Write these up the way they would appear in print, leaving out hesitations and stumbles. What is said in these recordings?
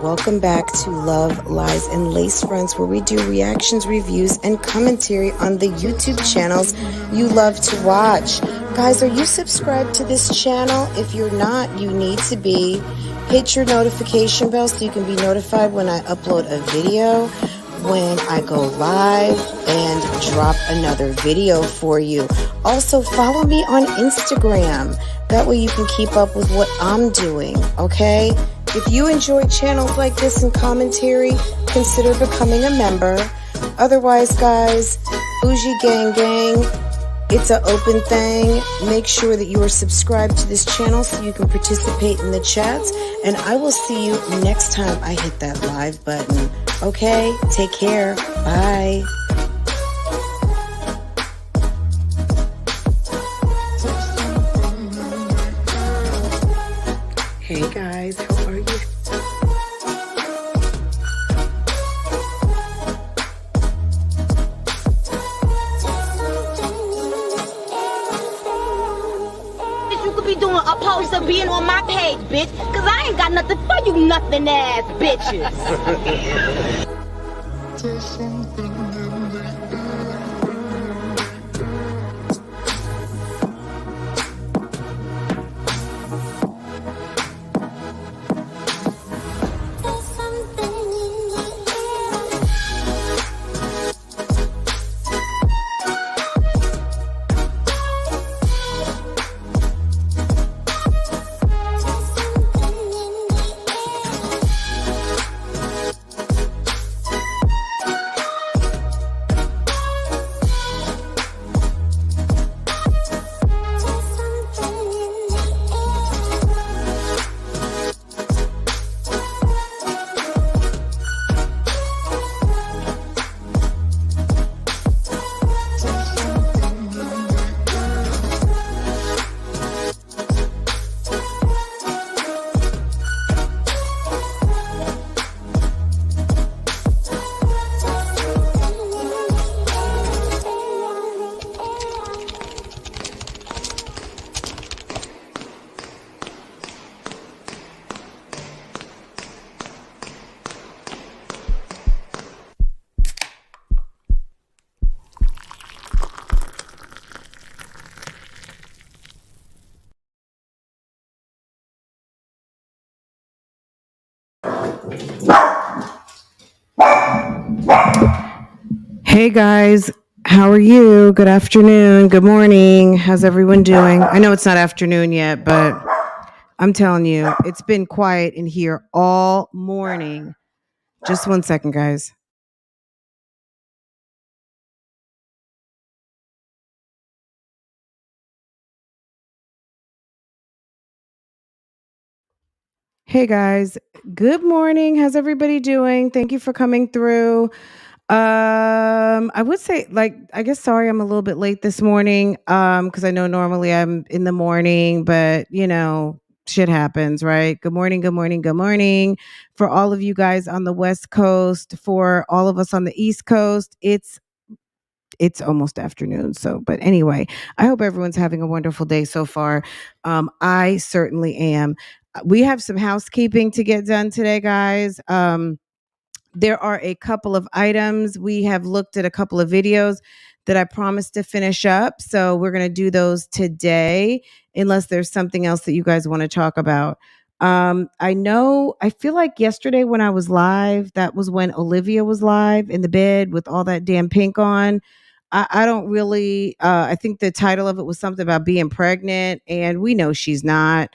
welcome back to Love, Lies, and Lace Fronts, where we do reactions, reviews, and commentary on the YouTube channels you love to watch. Guys, are you subscribed to this channel? If you're not, you need to be. Hit your notification bell so you can be notified when I upload a video, when I go live, and drop another video for you. Also, follow me on Instagram. That way you can keep up with what I'm doing, okay? If you enjoy channels like this and commentary, consider becoming a member. Otherwise, guys, BougieGang, it's an open thing. Make sure that you are subscribed to this channel so you can participate in the chats. And I will see you next time I hit that live button. Okay? Take care. Bye. Hey guys, how are you? You could be doing a post of being on my page, bitch, cause I ain't got nothing for you nothing ass bitches. Hey guys, how are you? Good afternoon, good morning. How's everyone doing? I know it's not afternoon yet, but I'm telling you, it's been quiet in here all morning. Just one second, guys. Hey guys, good morning. How's everybody doing? Thank you for coming through. I would say, like, I guess sorry I'm a little bit late this morning. Because I know normally I'm in the morning, but shit happens, right? Good morning, good morning, good morning. For all of you guys on the West Coast, for all of us on the East Coast, it's almost afternoon. So, but anyway, I hope everyone's having a wonderful day so far. I certainly am. We have some housekeeping to get done today, guys. There are a couple of items. We have looked at a couple of videos that I promised to finish up. So we're going to do those today, unless there's something else that you guys want to talk about. I feel like yesterday when I was live, that was when Olivia was live in the bed with all that damn pink on. I don't really, I think the title of it was something about being pregnant, and we know she's not.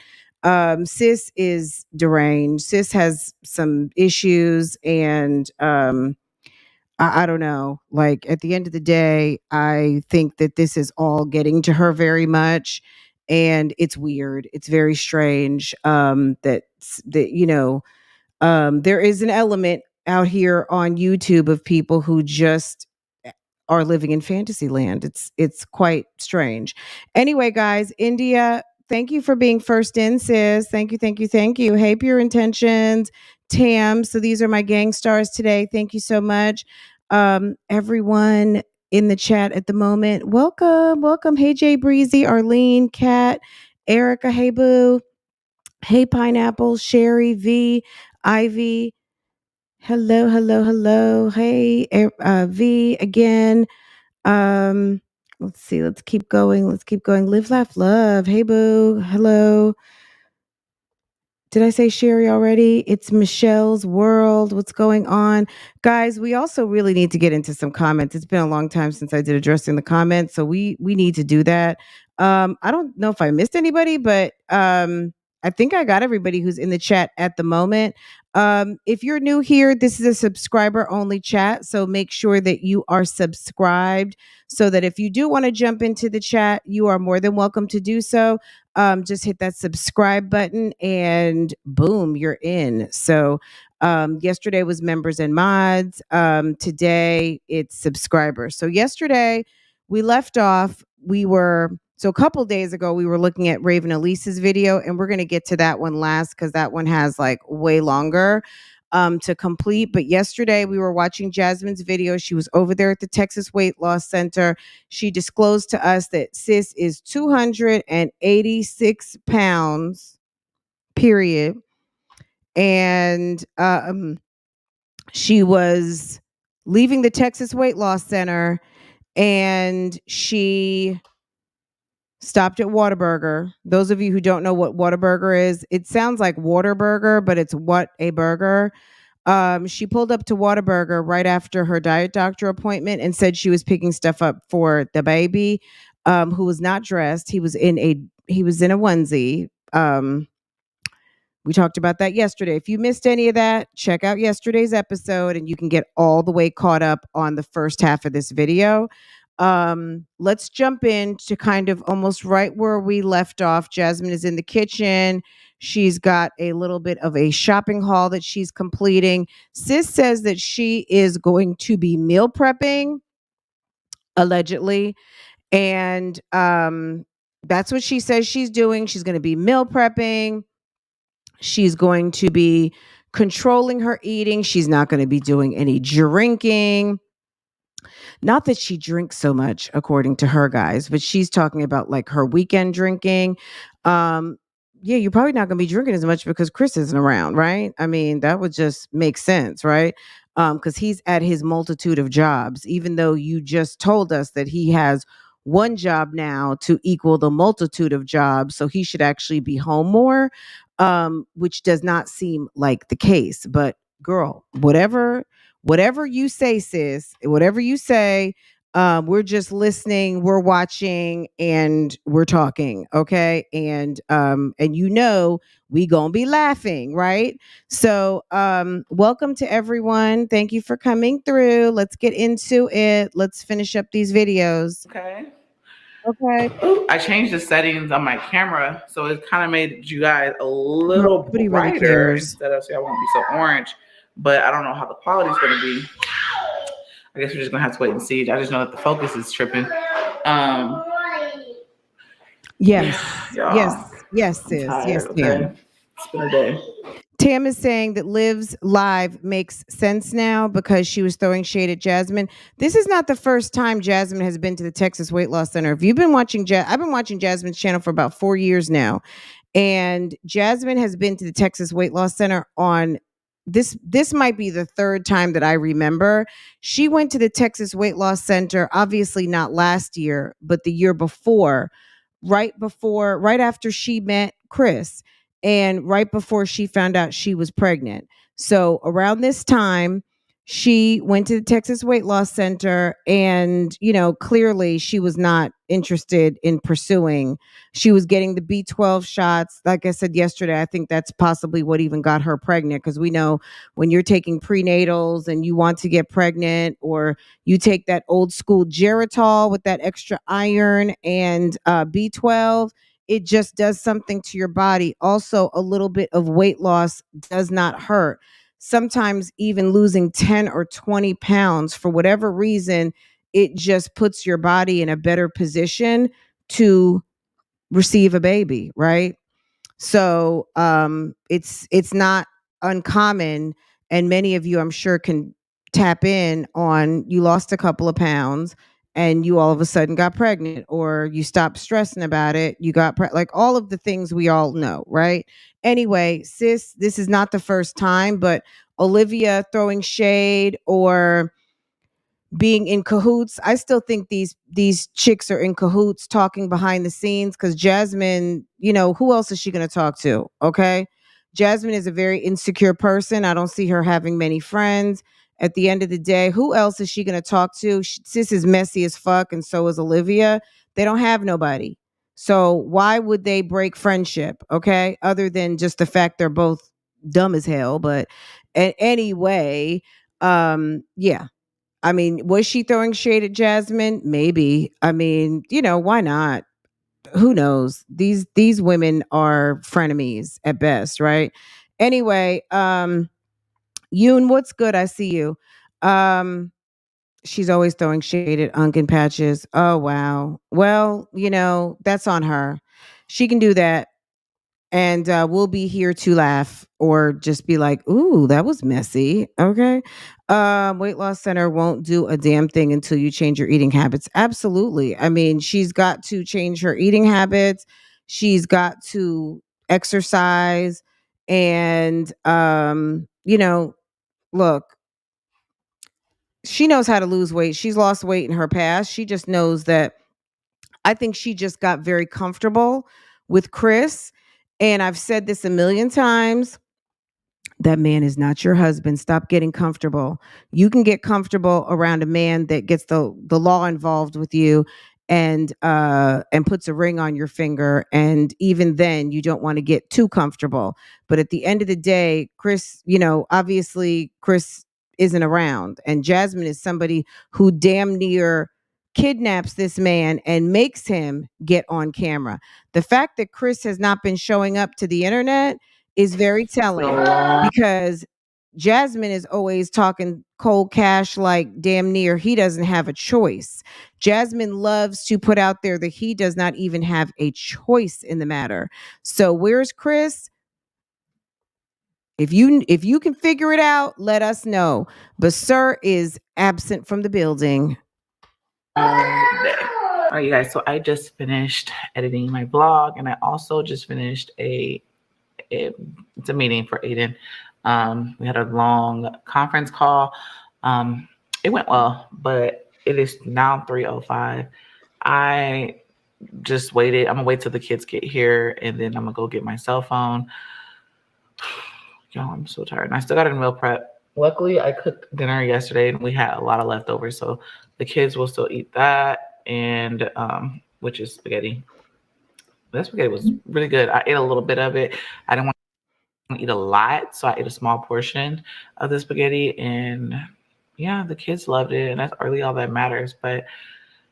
Sis is deranged. Sis has some issues, and I don't know. Like, at the end of the day, I think that this is all getting to her very much, and it's weird. It's very strange. There is an element out here on YouTube of people who just are living in fantasy land. It's quite strange. Anyway, guys, India, thank you for being first in, sis. Thank you, thank you, thank you. Hey, Pure Intentions, Tam. So these are my gang stars today. Thank you so much. Everyone in the chat at the moment, welcome, welcome. Hey, Jay Breezy, Arlene, Kat, Erica, hey, Boo. Hey, Pineapple, Sherry, V, Ivy, Hello, hello, hello. Hey, V again. Um, let's see. Let's keep going. Let's keep going. Live, laugh, love. Hey, boo. Hello. Did I say Sherry already? It's Michelle's World. What's going on? Guys, we also really need to get into some comments. It's been a long time since I did addressing the comments, so we need to do that. I don't know if I missed anybody, but I think I got everybody who's in the chat at the moment. If you're new here, this is a subscriber only chat, so make sure that you are subscribed so that if you do want to jump into the chat, you are more than welcome to do so. Just hit that subscribe button and boom, you're in. So yesterday was members and mods. Today it's subscribers. So yesterday we left off, so a couple days ago, we were looking at Raven Elise's video, and we're going to get to that one last because that one has like way longer to complete. But yesterday we were watching Jasmine's video. She was over there at the Texas Weight Loss Center. She disclosed to us that sis is 286 pounds, period. And she was leaving the Texas Weight Loss Center, and she stopped at Whataburger. Those of you who don't know what Whataburger is, it sounds like Waterburger, but it's what a burger. She pulled up to Whataburger right after her diet doctor appointment and said she was picking stuff up for the baby, who was not dressed. He was in a onesie. We talked about that yesterday. If you missed any of that, check out yesterday's episode and you can get all the way caught up on the first half of this video. Let's jump in to kind of almost right where we left off. Jasmine is in the kitchen. She's got a little bit of a shopping haul that she's completing. Sis says that she is going to be meal prepping, allegedly. And that's what she says she's doing. She's going to be meal prepping. She's going to be controlling her eating. She's not going to be doing any drinking. Not that she drinks so much, according to her guys, but she's talking about like her weekend drinking. Yeah, you're probably not going to be drinking as much because Chris isn't around, right? I mean, that would just make sense, right? Because he's at his multitude of jobs, even though you just told us that he has one job now to equal the multitude of jobs. So he should actually be home more, which does not seem like the case. But girl, whatever you say, sis, whatever you say, we're just listening, we're watching, and we're talking, okay? And we gonna be laughing, right? So welcome to everyone. Thank you for coming through. Let's get into it. Let's finish up these videos. Okay. Ooh, I changed the settings on my camera, so it kind of made you guys a little brighter really instead of, I won't be so orange. But I don't know how the quality is going to be. I guess we're just going to have to wait and see. I just know that the focus is tripping. Yes, sis. Tired, yes, okay? Tam. It's been a day. Tam is saying that Liv's live makes sense now because she was throwing shade at Jasmine. This is not the first time Jasmine has been to the Texas Weight Loss Center. If you've been watching, I've been watching Jasmine's channel for about 4 years now. And Jasmine has been to the Texas Weight Loss Center on this might be the third time that I remember. She went to the Texas Weight Loss Center, obviously not last year, but the year before, right after she met Chris and right before she found out she was pregnant. So around this time, she went to the Texas Weight Loss Center and, clearly she was not interested in pursuing. She was getting the B12 shots. Like I said yesterday, I think that's possibly what even got her pregnant, because we know when you're taking prenatals and you want to get pregnant, or you take that old school Geritol with that extra iron and B12, it just does something to your body. Also, a little bit of weight loss does not hurt. Sometimes even losing 10 or 20 pounds, for whatever reason, it just puts your body in a better position to receive a baby, right? So it's not uncommon, and many of you, I'm sure, can tap in on, you lost a couple of pounds and you all of a sudden got pregnant, or you stopped stressing about it, you got like all of the things we all know, right? Anyway, sis, this is not the first time, but Olivia throwing shade or being in cahoots. I still think these chicks are in cahoots talking behind the scenes because Jasmine, who else is she going to talk to? Okay. Jasmine is a very insecure person. I don't see her having many friends. At the end of the day, who else is she going to talk to? Sis is messy as fuck, and so is Olivia. They don't have nobody. So why would they break friendship? Okay. Other than just the fact they're both dumb as hell. But anyway, yeah. I mean, was she throwing shade at Jasmine? Maybe. I mean, why not? Who knows? These women are frenemies at best, right? Anyway, Yoon, what's good? I see you. She's always throwing shade at Unc and Patches. Oh wow. Well, that's on her. She can do that. And we'll be here to laugh or just be like, ooh, that was messy. Okay. Weight loss center won't do a damn thing until you change your eating habits. Absolutely. I mean, she's got to change her eating habits. She's got to exercise. And, look, she knows how to lose weight. She's lost weight in her past. She just knows that I think she just got very comfortable with Chris. And I've said this a million times. That man is not your husband. Stop getting comfortable. You can get comfortable around a man that gets the law involved with you and puts a ring on your finger. And even then you don't want to get too comfortable. But at the end of the day, Chris, obviously Chris isn't around. And Jasmine is somebody who damn near kidnaps this man and makes him get on camera. The fact that Chris has not been showing up to the internet is very telling because Jasmine is always talking cold cash like damn near he doesn't have a choice. Jasmine loves to put out there that he does not even have a choice in the matter. So where's Chris? If you can figure it out, let us know. But Sir is absent from the building. All right, you guys. So I just finished editing my vlog, and I also just finished it's a meeting for Aiden. We had a long conference call. It went well, but it is now 3:05. I just waited. I'm gonna wait till the kids get here, and then I'm gonna go get my cell phone. Y'all, I'm so tired. And I still got to meal prep. Luckily, I cooked dinner yesterday, and we had a lot of leftovers, so the kids will still eat that, and which is spaghetti. That spaghetti was really good. I ate a little bit of it. I didn't want to eat a lot, so I ate a small portion of the spaghetti, and yeah, the kids loved it, and that's really all that matters. But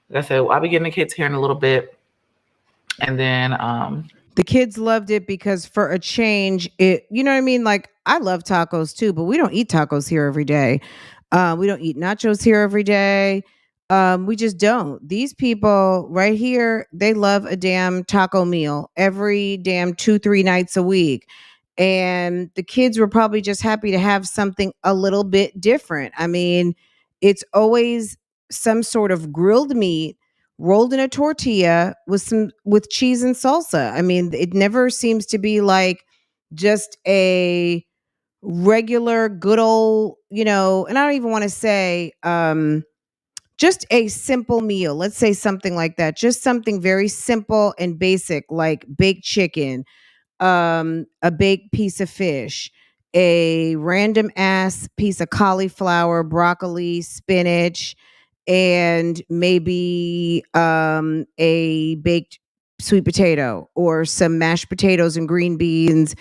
like I said, I'll be getting the kids here in a little bit, and then the kids loved it because for a change, you know what I mean? Like, I love tacos too, but we don't eat tacos here every day. We don't eat nachos here every day. We just don't. These people right here, they love a damn taco meal every damn 2-3 nights a week. And the kids were probably just happy to have something a little bit different. I mean, it's always some sort of grilled meat rolled in a tortilla with cheese and salsa. I mean, it never seems to be like just a regular good old, and I don't even want to say just a simple meal. Let's say something like that. Just something very simple and basic like baked chicken, a baked piece of fish, a random ass piece of cauliflower, broccoli, spinach, and maybe a baked sweet potato or some mashed potatoes and green beans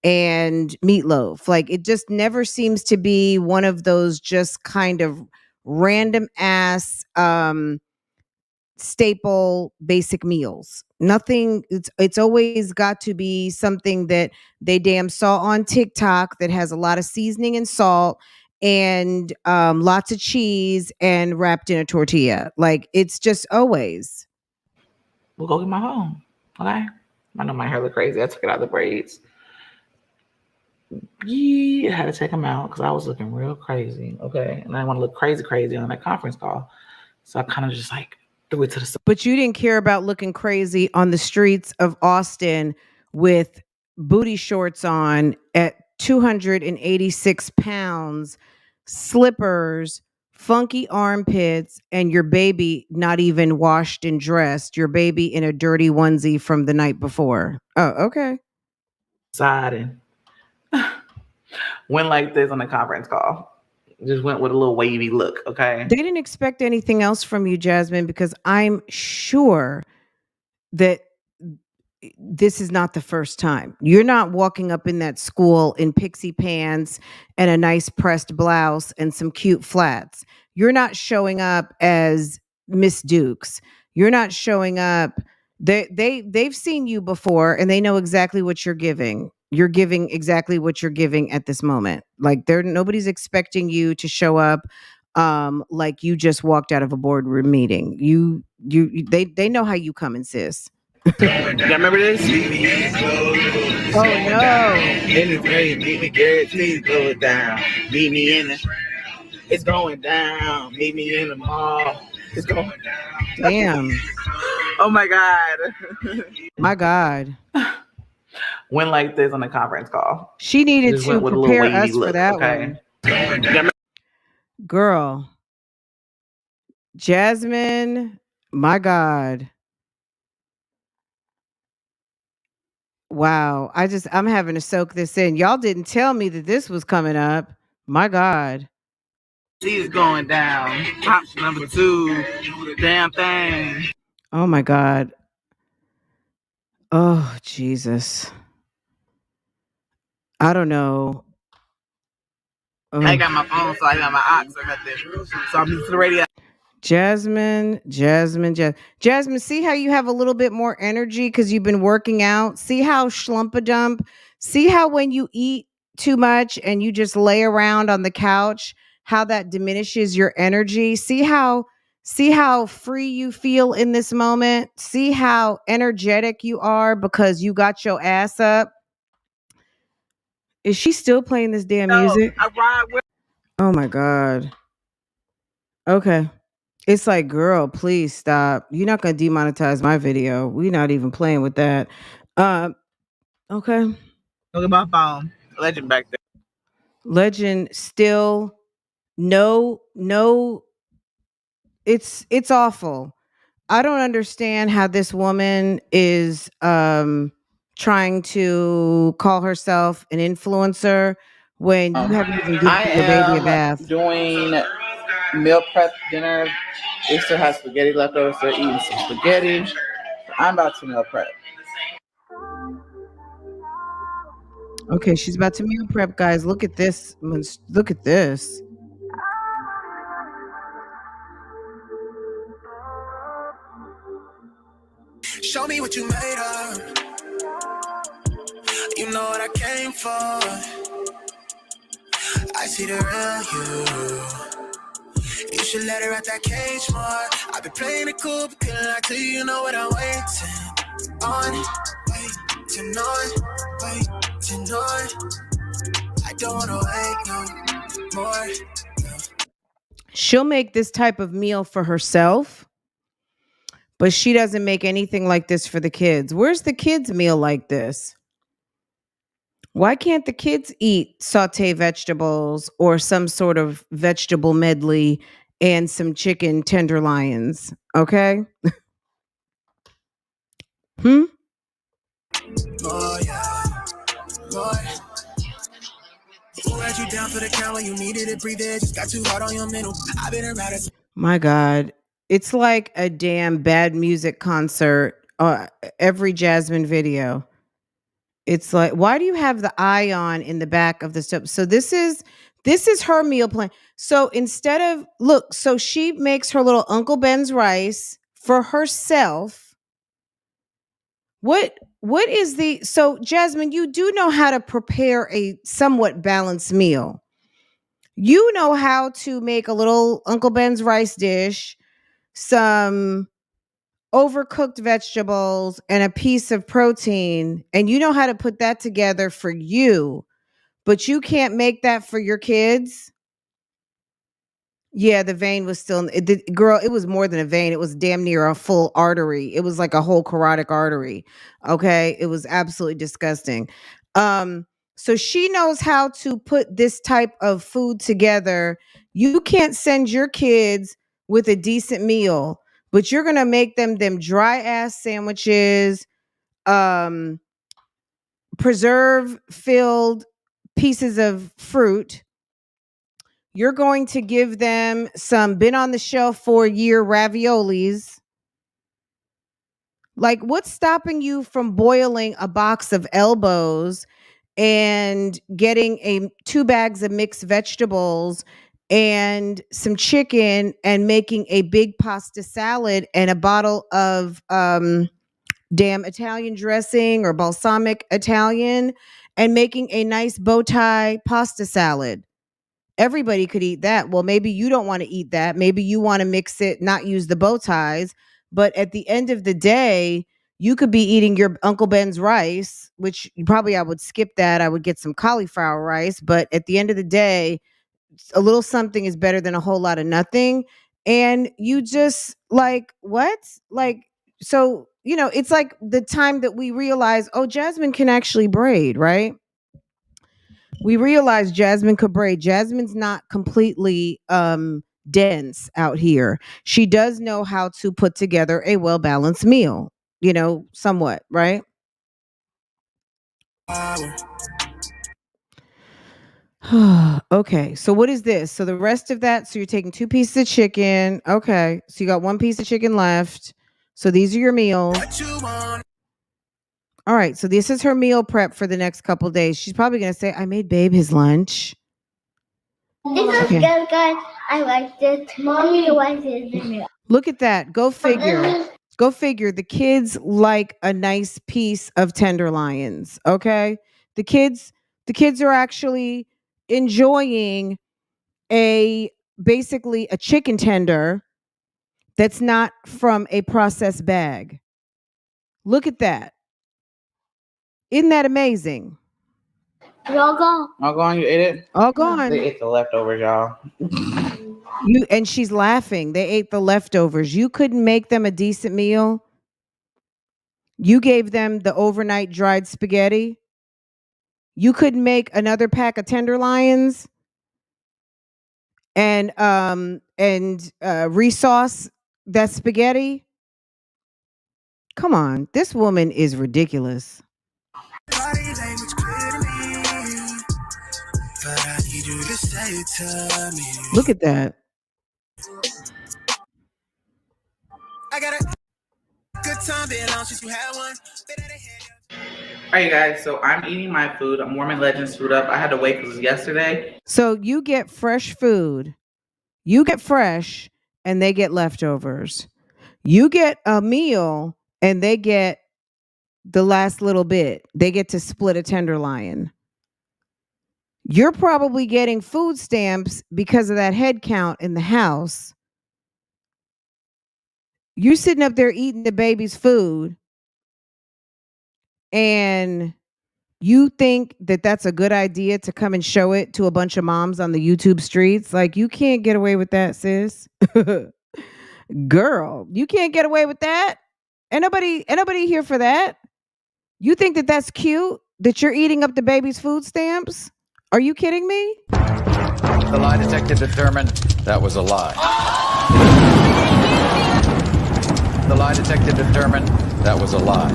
and meatloaf. Like, it just never seems to be one of those just kind of random ass staple basic meals. Nothing, it's always got to be something that they damn saw on TikTok that has a lot of seasoning and salt and lots of cheese and wrapped in a tortilla. Like, it's just always. we'll go get my phone. Okay. I know my hair look crazy. I took it out of the braids. Yeah, I had to take them out because I was looking real crazy. Okay. And I want to look crazy on that conference call. So I kind of just like threw it to the side. But you didn't care about looking crazy on the streets of Austin with booty shorts on at 286 pounds, slippers, funky armpits, and your baby not even washed and dressed, your baby in a dirty onesie from the night before. Oh, okay. Siding. Went like this on a conference call. Just went with a little wavy look, okay? They didn't expect anything else from you, Jasmine, because I'm sure that this is not the first time. You're not walking up in that school in pixie pants and a nice pressed blouse and some cute flats. You're not showing up as Miss Dukes. You're not showing up. They've seen you before and they know exactly what you're giving. You're giving exactly what you're giving at this moment. Like nobody's expecting you to show up like you just walked out of a boardroom meeting. They know how you come, sis. Y'all remember this? Oh no! Meet me, girl, please blow it down. Meet me in the. It's going down. Meet me in the mall. It's going down. Damn. Oh my God. My God. Went like this on a conference call. She needed to prepare us for that one. Girl. Jasmine. My God. Wow. I'm having to soak this in. Y'all didn't tell me that this was coming up. My God. She's going down. Top number 2. Damn thing. Oh my God. Oh, Jesus. I don't know. I got my phone, so I got my ox. I got this. So I'm used to the radio. Jasmine, see how you have a little bit more energy because you've been working out? See how schlumpadump? See how when you eat too much and you just lay around on the couch, how that diminishes your energy? See how free you feel in this moment? See how energetic you are because you got your ass up? Is she still playing this damn music? I ride with. Oh my God. Okay. It's like, girl, please stop. You're not going to demonetize my video. We're not even playing with that. Okay. Look at my phone. Legend back there. Legend still no, it's awful. I don't understand how this woman is trying to call herself an influencer when you haven't even given your baby a bath. Doing meal prep dinner. Easter has spaghetti leftovers, so eating some spaghetti. I'm about to meal prep. Okay, she's about to meal prep, guys. Look at this. Look at this. Show me what you made of. You know what I came for. I see the real you. You should let her out that cage more. I've been playing it cool, but couldn't lie to you. You know what I'm waiting on. Waiting on. I don't wanna wait no more. She'll make this type of meal for herself, but she doesn't make anything like this for the kids. Where's the kids' meal like this? Why can't the kids eat sauté vegetables or some sort of vegetable medley and some chicken tenderloins? Okay? Oh, yeah. Lord. Who had you down for the count when you needed it? Breathe it. Just got too hard on your mental. I've been around it. My God. It's like a damn bad music concert. Every Jasmine video. It's like, why do you have the eye on in the back of the stuff? So this is her meal plan. So instead of so she makes her little Uncle Ben's rice for herself. What is so Jasmine, you do know how to prepare a somewhat balanced meal. You know how to make a little Uncle Ben's rice dish, some overcooked vegetables, and a piece of protein, and you know how to put that together for you, but you can't make that for your kids. Yeah, the vein was still, girl, it was more than a vein. It was damn near a full artery. It was like a whole carotid artery. Okay. It was absolutely disgusting. So she knows how to put this type of food together. You can't send your kids with a decent meal, but you're going to make them dry ass sandwiches, preserve filled pieces of fruit. You're going to give them some been on the shelf for a year raviolis. Like, what's stopping you from boiling a box of elbows and getting 2 bags of mixed vegetables and some chicken and making a big pasta salad and a bottle of damn Italian dressing or balsamic Italian and making a nice bow tie pasta salad? Everybody could eat that. Well, maybe you don't want to eat that. Maybe you want to mix it, not use the bow ties. But at the end of the day, you could be eating your Uncle Ben's rice, which probably I would skip that. I would get some cauliflower rice. But at the end of the day, a little something is better than a whole lot of nothing. And you just like, what? Like, so, it's like the time that we realize, oh, Jasmine can actually braid, right? We realized Jasmine could braid. Jasmine's not completely dense out here. She does know how to put together a well-balanced meal, somewhat, right? Okay, so what is this? So the rest of that, so you're taking 2 pieces of chicken. Okay, so you got 1 piece of chicken left. So these are your meals. All right, so this is her meal prep for the next couple days. She's probably going to say, I made babe his lunch. This is good, guys. I like this. Mommy likes it. Look at that. Go figure. Go figure. The kids like a nice piece of tenderloins. Okay. The kids are actually enjoying basically a chicken tender that's not from a processed bag. Look at that. Isn't that amazing? All gone. All gone? You ate it? All gone. They ate the leftovers, y'all. And she's laughing. They ate the leftovers. You couldn't make them a decent meal. You gave them the overnight dried spaghetti. You couldn't make another pack of tenderloins and resauce that spaghetti. Come on, this woman is ridiculous. Look at that. I got a good time being on since you had one. All right, guys, so I'm eating my food. I'm warming Legends food up. I had to wait because it was yesterday. So you get fresh food. You get fresh and they get leftovers. You get a meal and they get the last little bit. They get to split a tenderloin. You're probably getting food stamps because of that head count in the house. You're sitting up there eating the baby's food and you think that that's a good idea to come and show it to a bunch of moms on the YouTube streets? Like, you can't get away with that, sis. Girl, you can't get away with that. Anybody here for that? You think that that's cute? That you're eating up the baby's food stamps? Are you kidding me? The lie detector determined that was a lie. The lie detector determined that was a lie.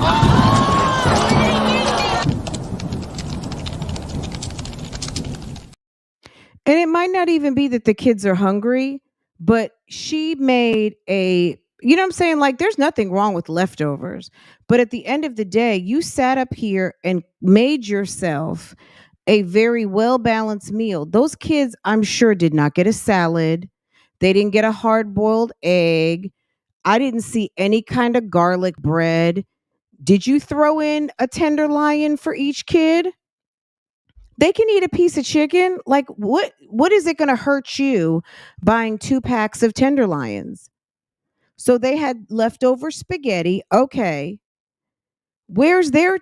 And it might not even be that the kids are hungry, but she made you know what I'm saying? Like, there's nothing wrong with leftovers. But at the end of the day, you sat up here and made yourself a very well-balanced meal. Those kids, I'm sure, did not get a salad. They didn't get a hard-boiled egg. I didn't see any kind of garlic bread. Did you throw in a tenderloin for each kid? They can eat a piece of chicken. Like, what is it going to hurt you buying 2 packs of tenderloins? So they had leftover spaghetti. Okay. Where's their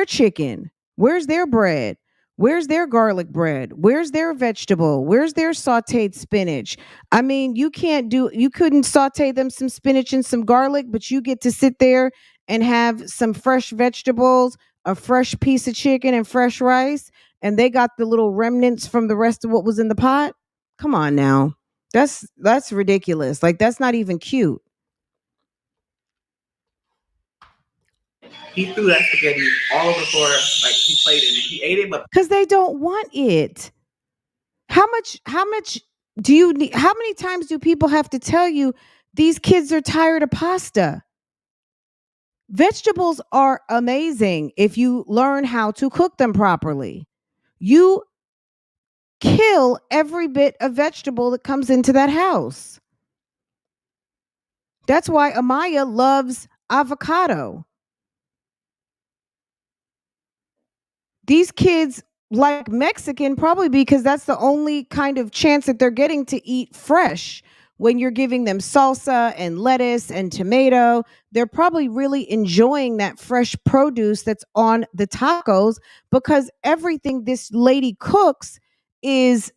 chicken? Where's their bread? Where's their garlic bread? Where's their vegetable? Where's their sauteed spinach? I mean, you couldn't saute them some spinach and some garlic, but you get to sit there and have some fresh vegetables, a fresh piece of chicken and fresh rice, and they got the little remnants from the rest of what was in the pot. Come on now. That's ridiculous. Like, that's not even cute. He threw that spaghetti all over the floor, like he played in it. He ate it, but because they don't want it. How much do you need? How many times do people have to tell you these kids are tired of pasta? Vegetables are amazing if you learn how to cook them properly. You kill every bit of vegetable that comes into that house. That's why Amaya loves avocado. These kids like Mexican probably because that's the only kind of chance that they're getting to eat fresh. When you're giving them salsa and lettuce and tomato, they're probably really enjoying that fresh produce that's on the tacos, because everything this lady cooks is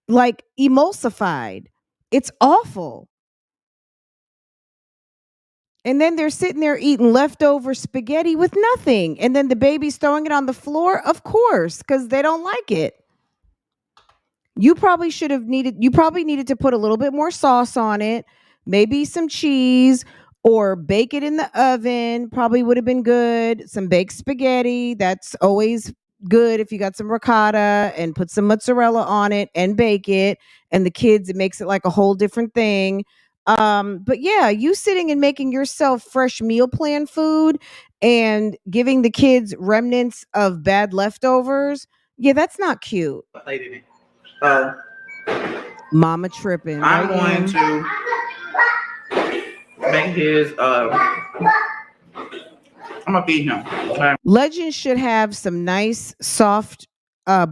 like emulsified. It's awful. And then they're sitting there eating leftover spaghetti with nothing. And then the baby's throwing it on the floor, of course, because they don't like it. You probably needed to put a little bit more sauce on it, maybe some cheese, or bake it in the oven. Probably would have been good. Some baked spaghetti. That's always good if you got some ricotta, and put some mozzarella on it and bake it. And the kids, it makes it like a whole different thing. But yeah, you sitting and making yourself fresh meal plan food and giving the kids remnants of bad leftovers. Yeah, that's not cute. played in it. Mama tripping. I'm right, going to make his. I'm gonna feed him. Okay? Legend should have some nice soft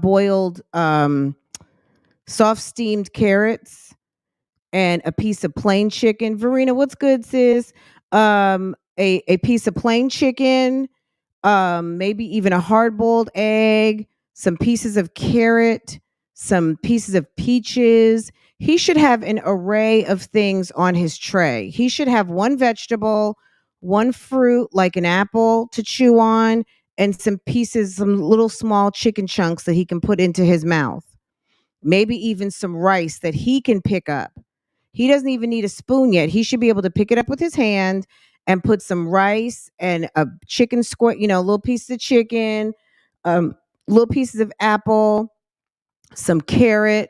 boiled soft steamed carrots and a piece of plain chicken. Verena, what's good, sis? A piece of plain chicken, maybe even a hard-boiled egg, some pieces of carrot, some pieces of peaches. He should have an array of things on his tray. He should have one vegetable, one fruit like an apple to chew on, and some little small chicken chunks that he can put into his mouth. Maybe even some rice that he can pick up. He doesn't even need a spoon yet. He should be able to pick it up with his hand and put some rice and a chicken square, little pieces of chicken, little pieces of apple, some carrot,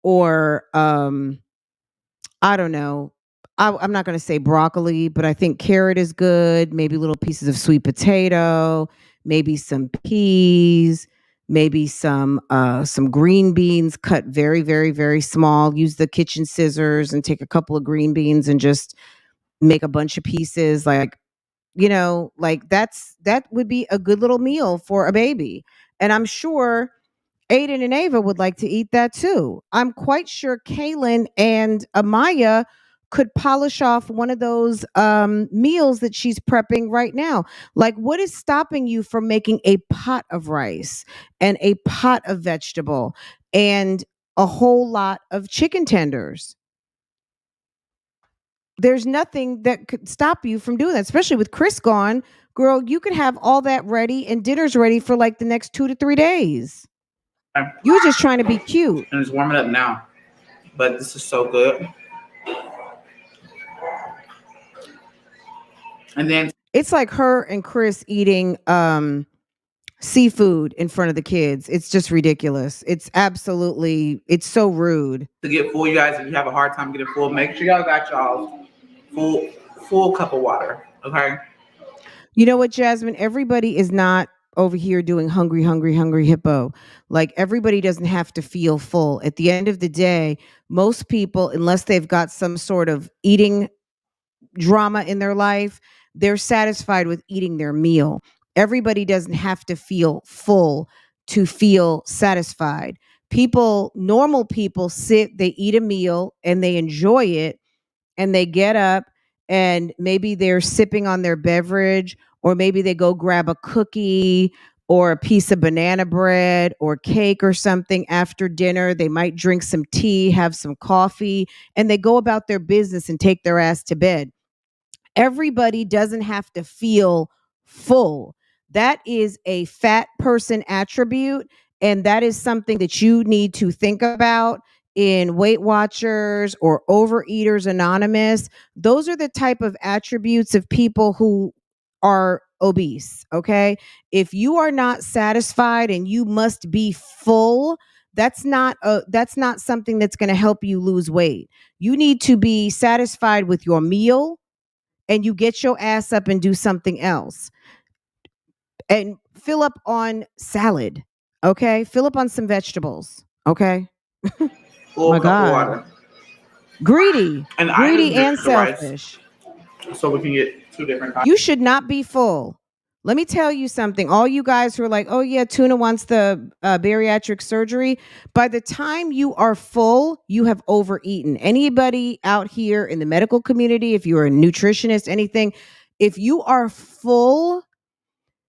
or I don't know. I'm not going to say broccoli, but I think carrot is good. Maybe little pieces of sweet potato, maybe some peas, maybe some green beans cut very, very, very small. Use the kitchen scissors and take a couple of green beans and just make a bunch of pieces. Like that would be a good little meal for a baby. And I'm sure Aiden and Ava would like to eat that too. I'm quite sure Kaylin and Amaya could polish off one of those meals that she's prepping right now. Like, what is stopping you from making a pot of rice and a pot of vegetable and a whole lot of chicken tenders? There's nothing that could stop you from doing that, especially with Chris gone. Girl, you could have all that ready and dinner's ready for like the next 2 to 3 days. You were just trying to be cute. And it's warming up now. But this is so good. And then it's like her and Chris eating seafood in front of the kids. It's just ridiculous. It's so rude. To get full, you guys, if you have a hard time getting full, make sure y'all got y'all full cup of water. Okay. You know what, Jasmine? Everybody is not over here doing hungry, hungry, hungry hippo. Like, everybody doesn't have to feel full. At the end of the day, most people, unless they've got some sort of eating drama in their life, they're satisfied with eating their meal. Everybody doesn't have to feel full to feel satisfied. Normal people sit, they eat a meal and they enjoy it, and they get up and maybe they're sipping on their beverage, or maybe they go grab a cookie or a piece of banana bread or cake or something after dinner. They might drink some tea, have some coffee, and they go about their business and take their ass to bed. Everybody doesn't have to feel full. That is a fat person attribute, And that is something that you need to think about in Weight Watchers or Overeaters Anonymous. Those are the type of attributes of people who are obese. Okay. If you are not satisfied and you must be full, that's not something that's going to help you lose weight. You need to be satisfied with your meal and you get your ass up and do something else. And fill up on salad. Okay? Fill up on some vegetables. Okay? Full My cup of God. water. Greedy. And Greedy I and just mix the rice selfish. so we can get 2 different kinds. You should not be full. Let me tell you something. All you guys who are like, oh yeah, Tuna wants the bariatric surgery. By the time you are full, you have overeaten. Anybody out here in the medical community, if you're a nutritionist, anything, if you are full,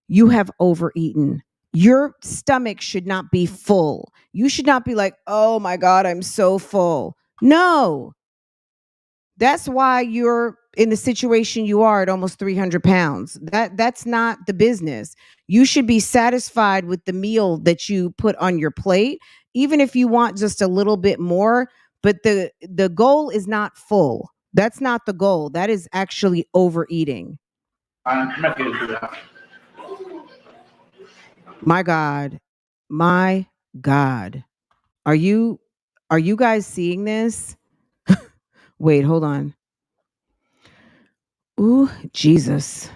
you have overeaten. Your stomach should not be full. You should not be like, oh my God, I'm so full. No. That's why you're in the situation you are at almost 300 pounds. That's not the business. You should be satisfied with the meal that you put on your plate, even if you want just a little bit more. But the goal is not full. That's not the goal. That is actually overeating. I'm not going to do that. My God. My God. Are you guys seeing this? Wait, hold on. Ooh, Jesus.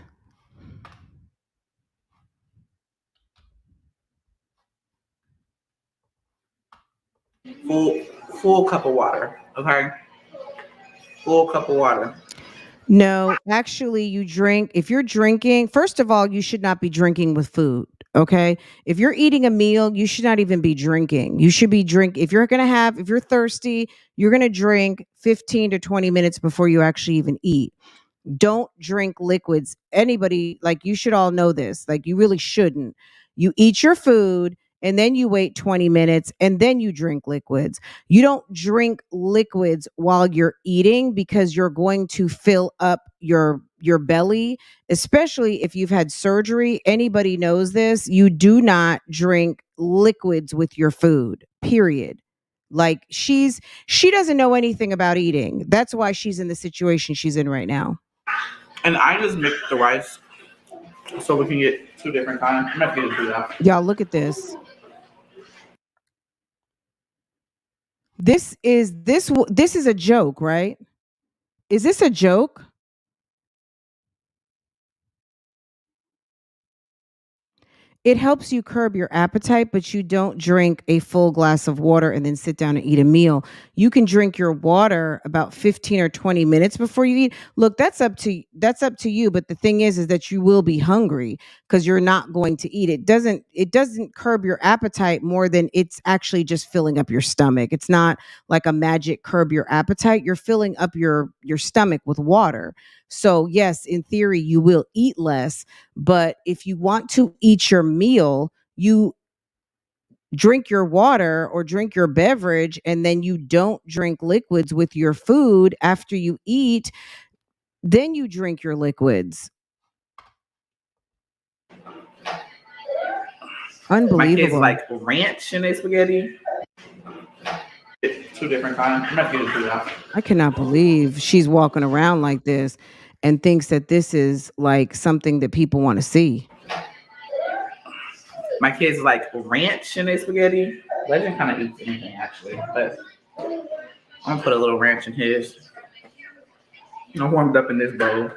Full cup of water. Okay. Full cup of water. No, actually, if you're drinking, first of all, you should not be drinking with food. Okay. If you're eating a meal, you should not even be drinking. You should be if you're thirsty, you're going to drink 15 to 20 minutes before you actually even eat. Don't drink liquids. Anybody, like, you should all know this. Like, you really shouldn't. You eat your food and then you wait 20 minutes and then you drink liquids. You don't drink liquids while you're eating because you're going to fill up your belly, especially if you've had surgery. Anybody knows this. You do not drink liquids with your food. Period. Like, she doesn't know anything about eating. That's why she's in the situation she's in right now. And I just mix the rice so we can get 2 different kinds. I'm not going to do that. Y'all, look at this. This is a joke, right? Is this a joke? It helps you curb your appetite, but you don't drink a full glass of water and then sit down and eat a meal. You can drink your water about 15 or 20 minutes before you eat. Look, that's up to you, but the thing is that you will be hungry because you're not going to eat. It doesn't curb your appetite more than it's actually just filling up your stomach. It's not like a magic curb your appetite. You're filling up your stomach with water. So yes, in theory, you will eat less. But if you want to eat your meal, you drink your water or drink your beverage, and then you don't drink liquids with your food after you eat, then you drink your liquids. Unbelievable. My kids like ranch in their spaghetti. 2 different kinds. I'm not going to do that. I cannot believe she's walking around like this and thinks that this is like something that people want to see. My kids like ranch in their spaghetti. Legend kind of eats anything actually, but I'm gonna put a little ranch in his. I warmed up in this bowl.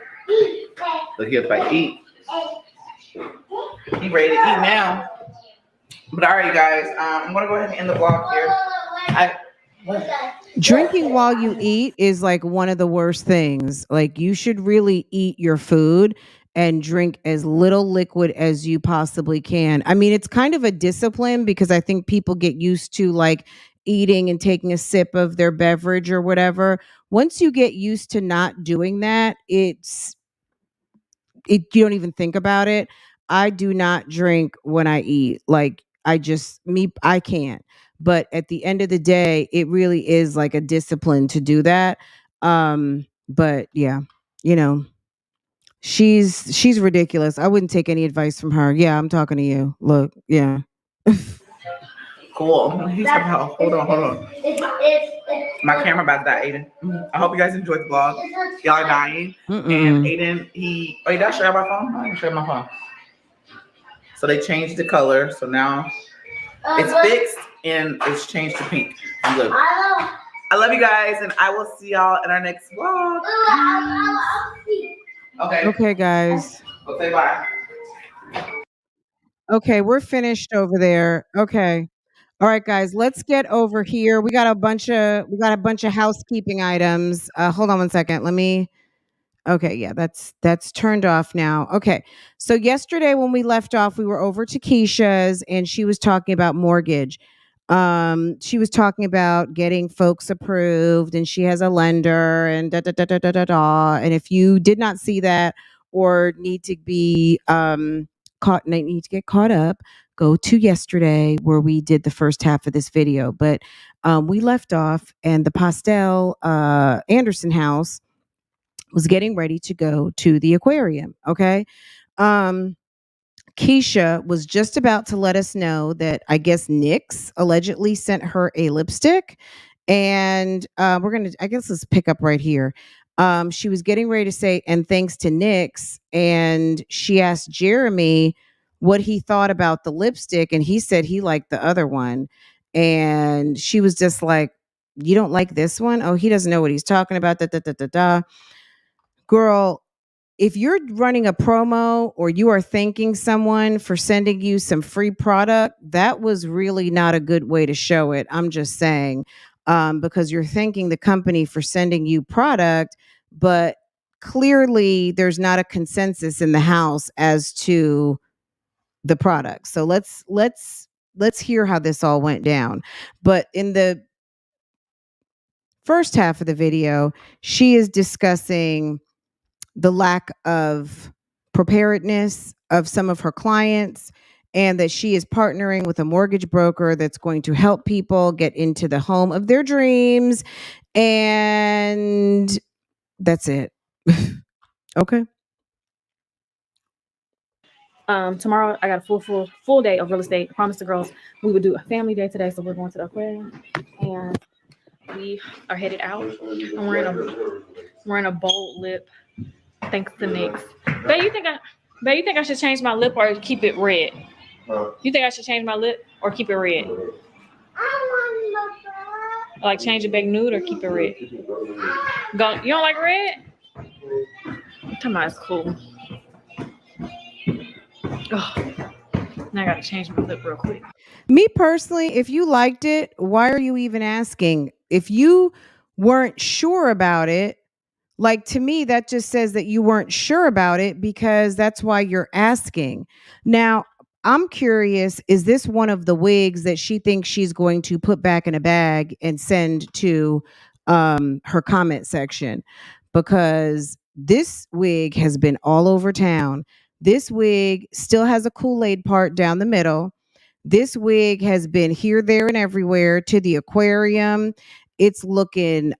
So he'll like eat. He ready to eat now. But all right, guys, I'm gonna go ahead and end the vlog here. Drinking while you eat is like one of the worst things. Like, you should really eat your food and drink as little liquid as you possibly can. I mean, it's kind of a discipline because I think people get used to like eating and taking a sip of their beverage or whatever. Once you get used to not doing that, you don't even think about it. I do not drink when I eat. Like, I can't. But at the end of the day, it really is like a discipline to do that. But yeah, she's ridiculous. I wouldn't take any advice from her. Yeah, I'm talking to you. Look, yeah. Cool. He's talking about, hold on. My camera about to die, Aiden. I hope you guys enjoyed the vlog. Y'all are dying. And Aiden, did I share my phone? I didn't share my phone. So they changed the color. So now it's fixed and it's changed to pink. I'm good. I love you guys, and I will see y'all in our next vlog. Okay. Okay, guys. We'll say bye. Okay, we're finished over there. Okay. All right, guys, let's get over here. We got a bunch of housekeeping items. Hold on one second. Okay, yeah, that's turned off now. Okay. So yesterday when we left off, we were over to Keisha's and she was talking about mortgage. She was talking about getting folks approved and she has a lender and da da da da da da da. And if you did not see that or need to be need to get caught up, go to yesterday where we did the first half of this video. But we left off and the Pastel Anderson house was getting ready to go to the aquarium. Okay. Keisha was just about to let us know that I guess NYX allegedly sent her a lipstick. And I guess let's pick up right here. She was getting ready to say, and thanks to NYX. And she asked Jeremy what he thought about the lipstick. And he said he liked the other one. And she was just like, you don't like this one? Oh, he doesn't know what he's talking about. Da, da, da, da, da. Girl, if you're running a promo or you are thanking someone for sending you some free product, that was really not a good way to show it. I'm just saying, because you're thanking the company for sending you product, but clearly there's not a consensus in the house as to the product. So let's hear how this all went down. But in the first half of the video, she is discussing the lack of preparedness of some of her clients and that she is partnering with a mortgage broker that's going to help people get into the home of their dreams. And that's it. Okay. Tomorrow I got a full day of real estate. I promised the girls we would do a family day today, so we're going to the aquarium and we are headed out. I'm wearing a bold lip. Thanks to NYX. Babe, you think I should change my lip or keep it red? You think I should change my lip or keep it red? Like change it back nude or keep it red? You don't like red? I'm talking about it's cool. Oh, now I gotta change my lip real quick. Me personally, if you liked it, why are you even asking? If you weren't sure about it, like to me, that just says that you weren't sure about it because that's why you're asking. Now, I'm curious, is this one of the wigs that she thinks she's going to put back in a bag and send to her comment section? Because this wig has been all over town. This wig still has a Kool-Aid part down the middle. This wig has been here, there, and everywhere to the aquarium. It's looking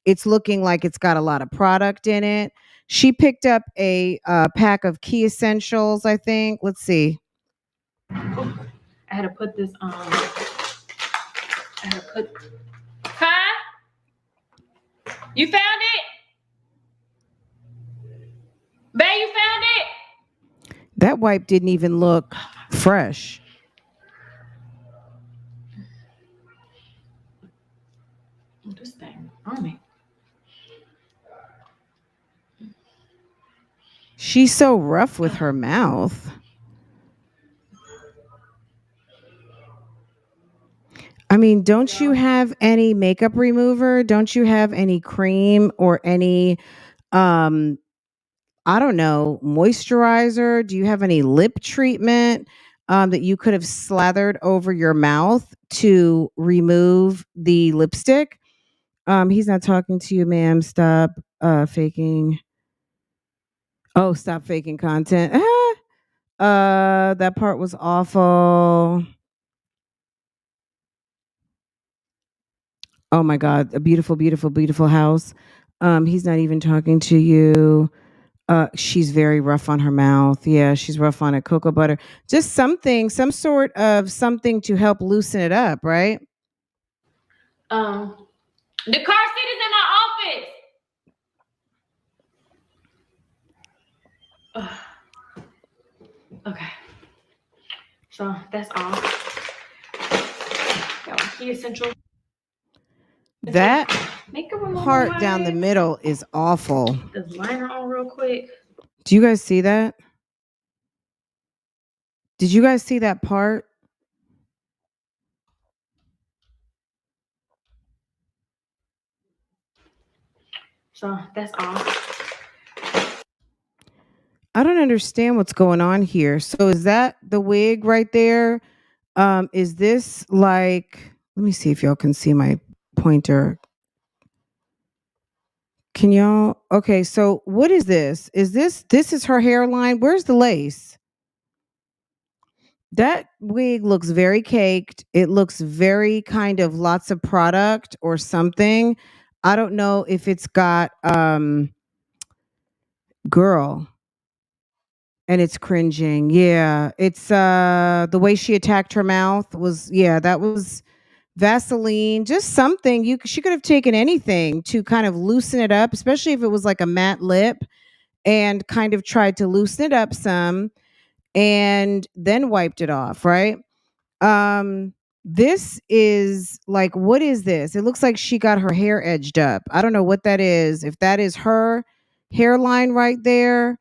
like it's got a lot of product in it. She picked up a pack of key essentials, I think. Let's see. I had to put this on. You found it? Babe, you found it? That wipe didn't even look fresh. This thing on me. She's so rough with her mouth. I mean, don't you have any makeup remover? Don't you have any cream or any, I don't know, moisturizer? Do you have any lip treatment that you could have slathered over your mouth to remove the lipstick? He's not talking to you, ma'am. Stop faking. Oh, stop faking content. That part was awful. Oh my God, a beautiful, beautiful, beautiful house. He's not even talking to you. She's very rough on her mouth. Yeah, she's rough on it. Cocoa butter. Just something, some sort of something to help loosen it up, right? The car seat is in my office. Okay. So that's all. Got key essential. That part down the middle is awful. This liner on real quick. Do you guys see that? Did you guys see that part? So that's all. I don't understand what's going on here. So is that the wig right there? Is this like, let me see if y'all can see my pointer. Can y'all? Okay, so what is this? This is her hairline? Where's the lace? That wig looks very caked. It looks very kind of lots of product or something. I don't know if it's got girl. And it's cringing. Yeah. It's the way she attacked her mouth was, yeah, that was Vaseline, just something. She could have taken anything to kind of loosen it up, especially if it was like a matte lip, and kind of tried to loosen it up some and then wiped it off, right? This is like, what is this? It looks like she got her hair edged up. I don't know what that is. If that is her hairline right there,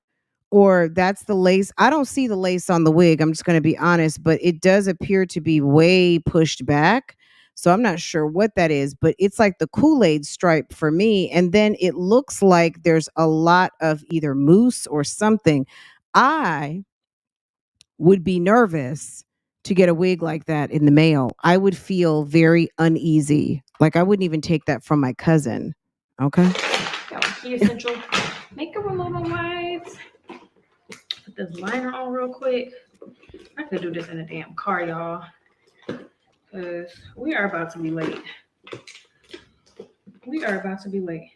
or that's the lace. I don't see the lace on the wig. I'm just going to be honest, but it does appear to be way pushed back. So I'm not sure what that is, but it's like the Kool-Aid stripe for me. And then it looks like there's a lot of either mousse or something. I would be nervous to get a wig like that in the mail. I would feel very uneasy. Like I wouldn't even take that from my cousin. Okay. Key essential makeup remover wipes. Put this liner on real quick. I could do this in a damn car, y'all. Because we are about to be late. We are about to be late.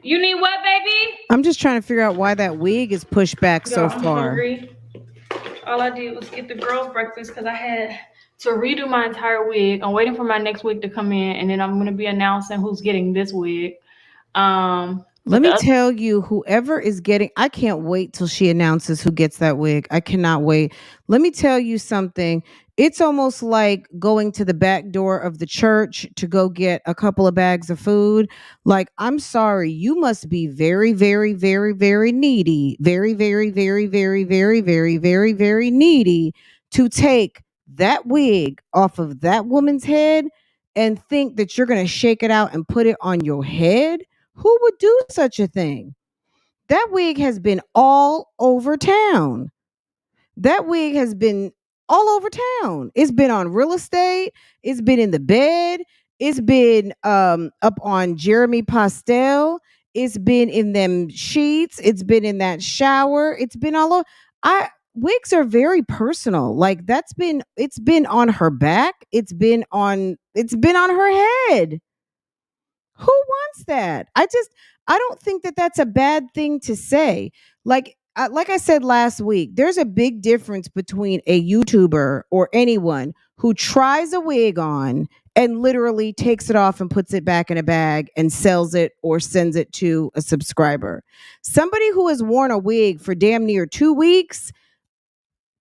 You need what, baby? I'm just trying to figure out why that wig is pushed back so I'm far. Hungry. All I did was get the girls' breakfast because I had to redo my entire wig. I'm waiting for my next wig to come in, and then I'm going to be announcing who's getting this wig. Let me tell you, whoever is getting, I can't wait till she announces who gets that wig. I cannot wait. Let me tell you something. It's almost like going to the back door of the church to go get a couple of bags of food. Like, I'm sorry, you must be very, very, very, very needy. Very, very, very, very, very, very, very, very needy to take that wig off of that woman's head and think that you're going to shake it out and put it on your head. Who would do such a thing? That wig has been all over town. That wig has been all over town. It's been on real estate. It's been in the bed. It's been up on Jeremy Postel. It's been in them sheets. It's been in that shower. It's been all over. Wigs are very personal. Like it's been on her back. It's been on her head. Who wants that? I don't think that that's a bad thing to say. Like I said last week, there's a big difference between a YouTuber or anyone who tries a wig on and literally takes it off and puts it back in a bag and sells it or sends it to a subscriber. Somebody who has worn a wig for damn near 2 weeks,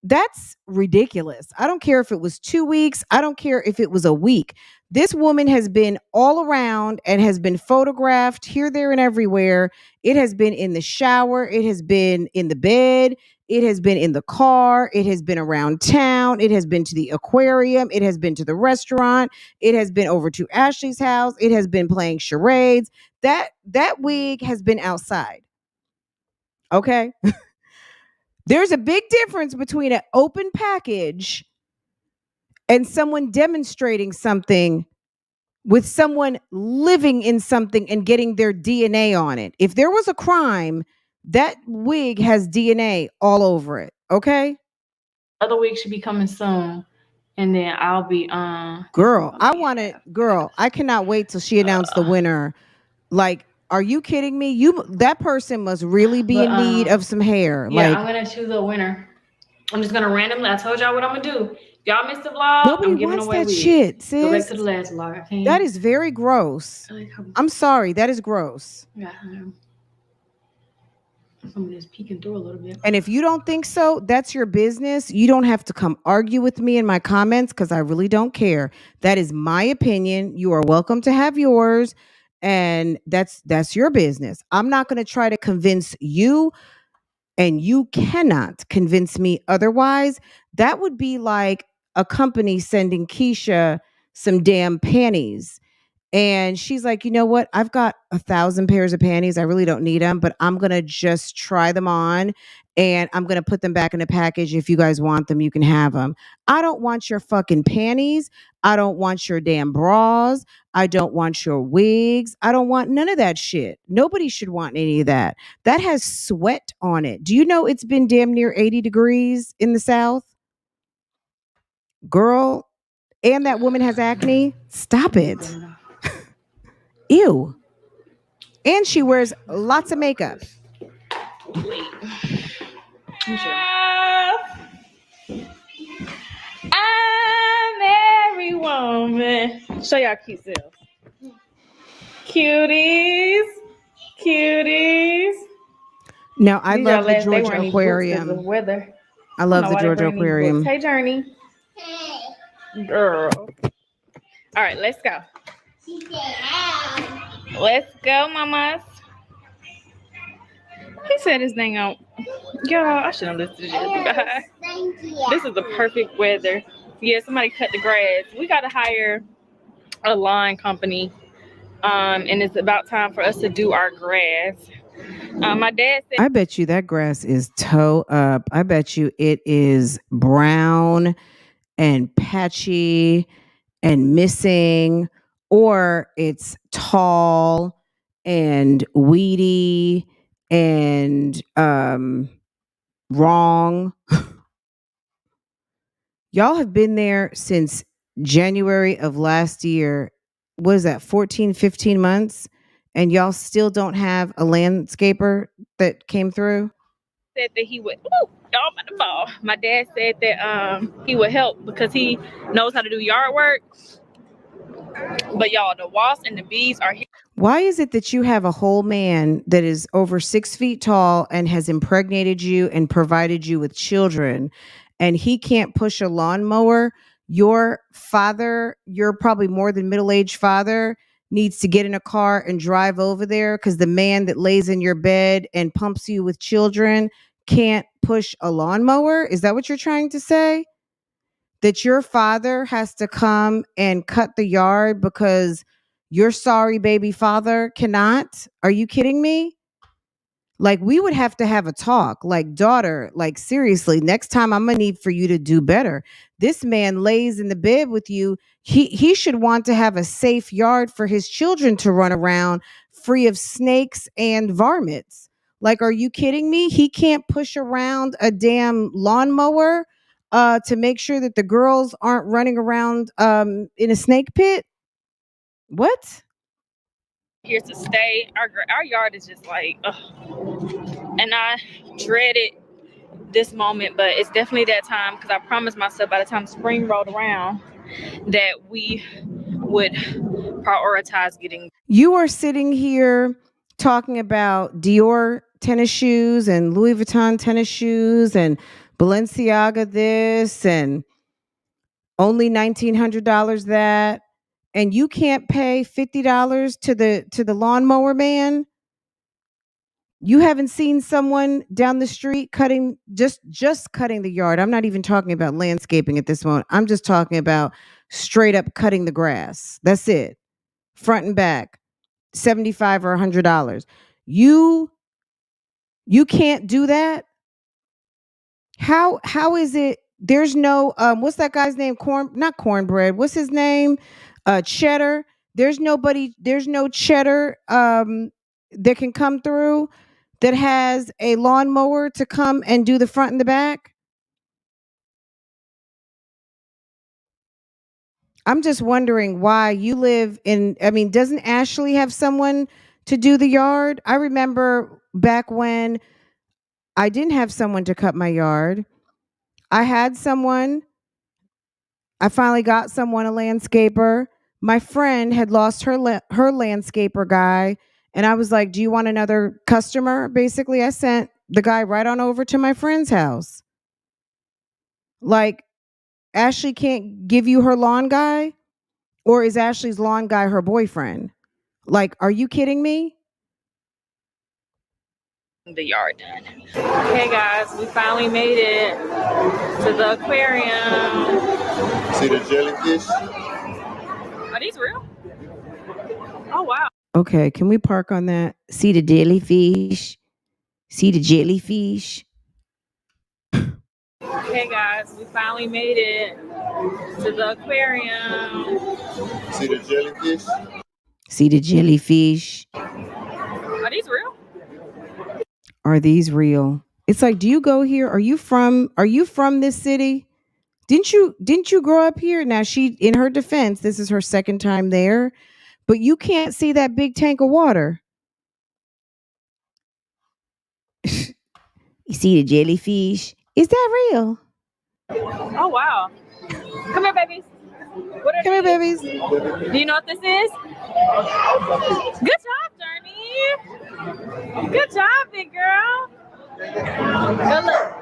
that's ridiculous. I don't care if it was 2 weeks. I don't care if it was a week. This woman has been all around and has been photographed here, there, and everywhere. It has been in the shower. It has been in the bed. It has been in the car. It has been around town. It has been to the aquarium. It has been to the restaurant. It has been over to Ashley's house. It has been playing charades. That wig has been outside. Okay? There's a big difference between an open package and someone demonstrating something with someone living in something and getting their DNA on it. If there was a crime, that wig has DNA all over it. Okay? Other wig should be coming soon. And then I'll be Girl, I cannot wait till she announced the winner Like, are you kidding me? That person must really be in need of some hair. Yeah, like, I'm gonna choose a winner. I'm just gonna randomly. I told y'all what I'm gonna do. Y'all missed the vlog. Nobody I'm giving wants away that wigs. shit, sis. Go back to the last vlog. I can't. That is very gross. I'm sorry. That is gross. Yeah. Somebody's peeking through a little bit. And if you don't think so, that's your business. You don't have to come argue with me in my comments because I really don't care. That is my opinion. You are welcome to have yours. And that's your business. I'm not going to try to convince you, and you cannot convince me otherwise. That would be like a company sending Keisha some damn panties. And she's like, you know what? I've got 1,000 pairs of panties. I really don't need them, but I'm going to just try them on and I'm going to put them back in a package. If you guys want them, you can have them. I don't want your fucking panties. I don't want your damn bras. I don't want your wigs. I don't want none of that shit. Nobody should want any of that. That has sweat on it. Do you know it's been damn near 80 degrees in the South? Girl, and that woman has acne. Stop it. Ew. And she wears lots of makeup. Wait. I'm every woman. Show y'all cute selves. Cuties. Now, I love the Georgia Aquarium. I love the Georgia Aquarium. Hey, Journey. Hey. Girl. All right, let's go. Let's go, mamas. He said his name out. Y'all, I shouldn't listen to this. Yes, thank you. This is the perfect weather. Yeah, somebody cut the grass. We got to hire a lawn company. And it's about time for us to do our grass. My dad said, I bet you that grass is toe up. I bet you it is brown and patchy and missing, or it's tall and weedy and wrong. Y'all have been there since January of last year. What is that, 14, 15 months? And y'all still don't have a landscaper that came through? Said that he would, y'all about to fall. My dad said that he would help because he knows how to do yard work. But y'all, the wasps and the bees are here. Why is it that you have a whole man that is over 6 feet tall and has impregnated you and provided you with children, and he can't push a lawnmower? Your father, your probably more than middle-aged father, needs to get in a car and drive over there because the man that lays in your bed and pumps you with children can't push a lawnmower? Is that what you're trying to say? That your father has to come and cut the yard because your sorry baby father cannot? Are you kidding me? Like, we would have to have a talk. Like, daughter, like, seriously, next time I'm gonna need for you to do better. This man lays in the bed with you. He should want to have a safe yard for his children to run around free of snakes and varmints. Like, are you kidding me? He can't push around a damn lawnmower to make sure that the girls aren't running around in a snake pit? What? Here to stay. Our yard is just like, and I dreaded this moment, but it's definitely that time because I promised myself by the time spring rolled around that we would prioritize getting. You are sitting here talking about Dior tennis shoes and Louis Vuitton tennis shoes and Balenciaga this and only $1,900 that, and you can't pay $50 to the lawnmower man. You haven't seen someone down the street cutting just cutting the yard. I'm not even talking about landscaping at this moment. I'm just talking about straight up cutting the grass. That's it. Front and back. $75 or $100. You can't do that? How is it there's no what's that guy's name? Not cornbread. What's his name? Cheddar. There's no cheddar that can come through that has a lawnmower to come and do the front and the back? I'm just wondering why you live in, I mean, doesn't Ashley have someone to do the yard. I remember back when I didn't have someone to cut my yard. I had someone. I finally got someone, a landscaper. My friend had lost her landscaper guy, and I was like, "Do you want another customer?" Basically, I sent the guy right on over to my friend's house. Like, Ashley can't give you her lawn guy, or is Ashley's lawn guy her boyfriend? Like, are you kidding me? The yard done. Hey guys, we finally made it to the aquarium. See the jellyfish? Are these real? Oh wow. Okay, can we park on that? See the jellyfish? See the jellyfish? Hey guys, we finally made it to the aquarium. See the jellyfish? See the jellyfish? Are these real? Are these real? It's like, do you go here? Are you from this city? Didn't you grow up here? Now, she, in her defense, this is her second time there, but you can't see that big tank of water. You see the jellyfish? Is that real? Oh wow. Come here, babies. Come here, babies. Do you know what this is? Good job, Journey. Good job, big girl. Good look.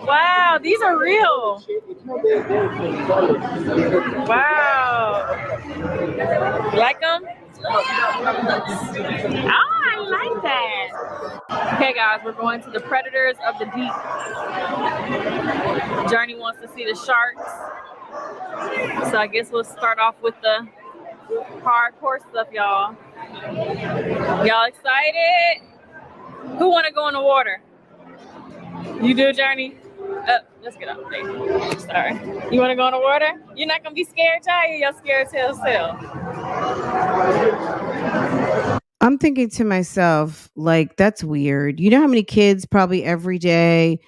Wow, these are real. Wow. You like them? Oh, I like that. Okay, guys, we're going to the predators of the deep. Journey wants to see the sharks. So I guess we'll start off with the hardcore stuff, y'all. Y'all excited? Who want to go in the water? You do, Journey? Let's get up there. Sorry. You want to go in the water? You're not going to be scared, Jay? You're scared to yourself. I'm thinking to myself, like, that's weird. You know how many kids probably every day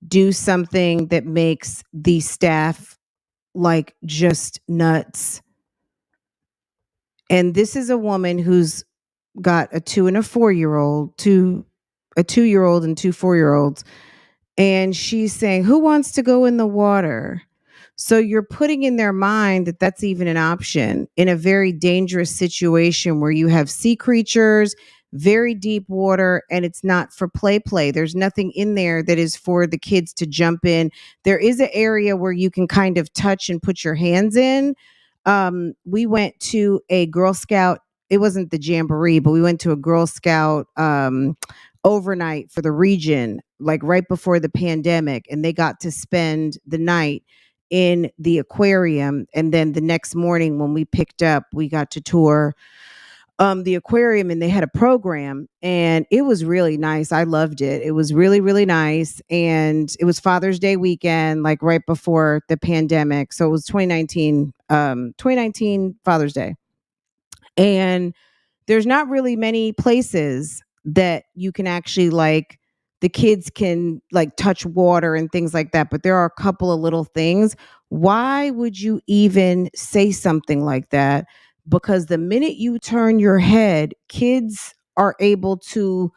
do something that makes the staff like just nuts? And this is a woman who's got a 2 and a 4-year-old, a 2-year-old and 2 4-year-olds. And she's saying, who wants to go in the water? So you're putting in their mind that that's even an option in a very dangerous situation where you have sea creatures, very deep water, and it's not for play. There's nothing in there that is for the kids to jump in. There is an area where you can kind of touch and put your hands in. We went to a Girl Scout. It wasn't the Jamboree, but we went to a Girl Scout overnight for the region, like right before the pandemic, and they got to spend the night in the aquarium. And then the next morning when we picked up, we got to tour the aquarium, and they had a program, and it was really nice. I loved it. It was really, really nice. And it was Father's Day weekend, like right before the pandemic. So it was 2019 Father's Day. And there's not really many places that you can actually, like, the kids can like touch water and things like that, but there are a couple of little things. Why would you even say something like that? Because the minute you turn your head, kids are able to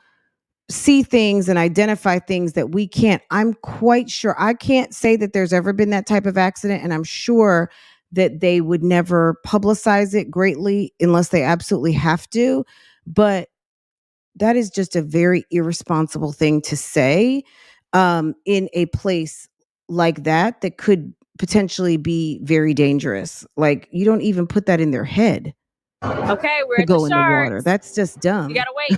see things and identify things that we can't. I'm quite sure. I can't say that there's ever been that type of accident, and I'm sure that they would never publicize it greatly unless they absolutely have to. But that is just a very irresponsible thing to say in a place like that could potentially be very dangerous. Like, you don't even put that in their head. Okay, we're to at go the in the water. That's just dumb. You gotta wait.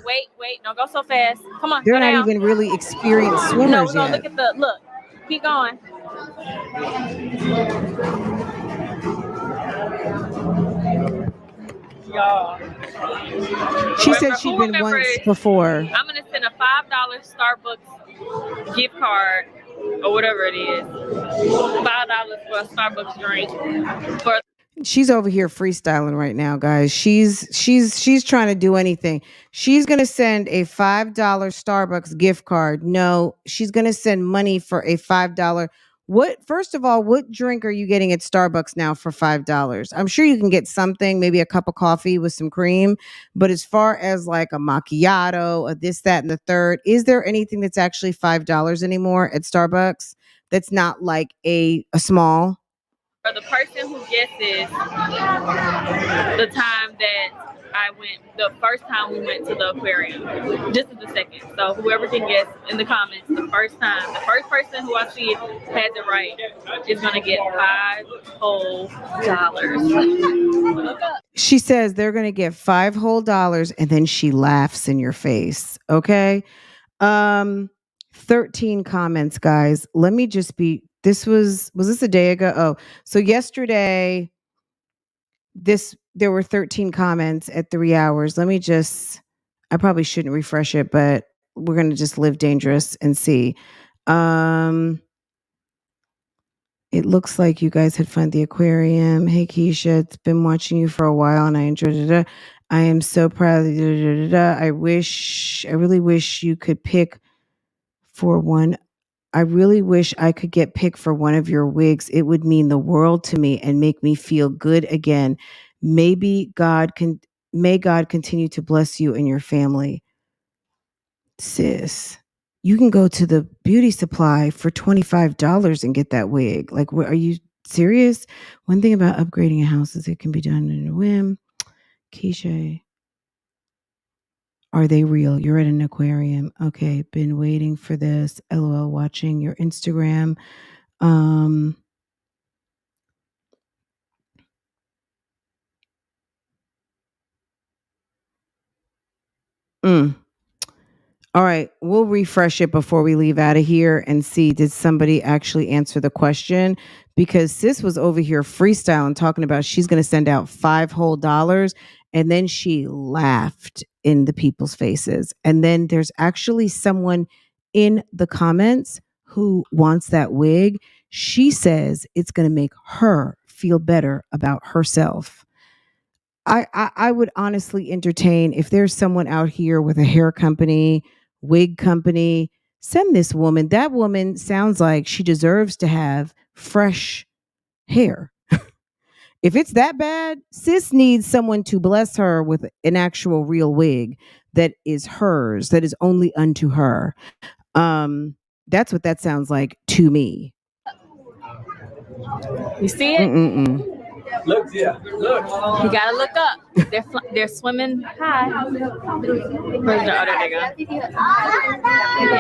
Don't go so fast. Come on. They're go not down. even really experienced swimmers No, we're gonna yet. look at look. Keep going. Y'all. She said she'd been once before. I'm gonna send a $5 Starbucks gift card or whatever it is. $5 for a Starbucks drink. She's over here freestyling right now, guys. She's trying to do anything. She's gonna send a $5 Starbucks gift card. No, she's gonna send money for a $5 First of all, what drink are you getting at Starbucks now for $5? I'm sure you can get something, maybe a cup of coffee with some cream. But as far as like a macchiato, a this, that, and the third, is there anything that's actually $5 anymore at Starbucks that's not like a small? For the person who guesses the time that I went, the first time we went to the aquarium, this is the second. So whoever can guess in the comments, the first person who I see has it right is gonna get $5 whole. She says they're gonna get $5 whole, and then she laughs in your face. Okay. 13 comments, guys. Let me just be. Was this a day ago? Oh, so yesterday, there were 13 comments at 3 hours. I probably shouldn't refresh it, but we're gonna just live dangerous and see. It looks like you guys had fun at the aquarium. Hey Keisha, it's been watching you for a while and I enjoyed it. I am so proud of you. I really wish you could pick for one. I really wish I could get picked for one of your wigs. It would mean the world to me and make me feel good again. May God continue to bless you and your family. Sis, you can go to the beauty supply for $25 and get that wig. Like, are you serious? One thing about upgrading a house is it can be done in a whim. Keisha, are they real? You're at an aquarium. Okay, been waiting for this. LOL, watching your Instagram. All right, we'll refresh it before we leave out of here and see, did somebody actually answer the question? Because sis was over here freestyling, talking about she's going to send out $5 whole, and then she laughed in the people's faces. And then there's actually someone in the comments who wants that wig. She says it's going to make her feel better about herself. I would honestly entertain, if there's someone out here with a hair company, wig company, send this woman. That woman sounds like she deserves to have fresh hair. If it's that bad, sis needs someone to bless her with an actual real wig that is hers, that is only unto her. That's what that sounds like to me. You see it? Look, yeah, look. You gotta look up. They're swimming high. Where's the other nigga? You can't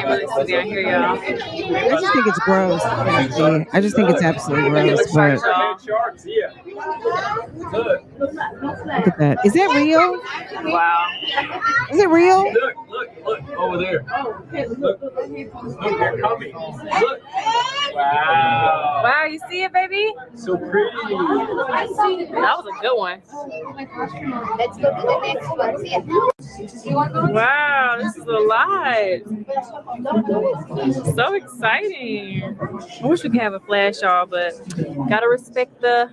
really see down here, y'all. I just think it's gross. I just think it's absolutely gross. But Sharks, yeah. Look. Look at that. Is that real? Wow. Is it real? Look over there. Look, they're coming. Look. Wow. Wow, you see it, baby? So pretty. That was a good one. Let's go to the next one. Wow, this is a lot. So exciting. I wish we could have a flash, y'all, but gotta respect the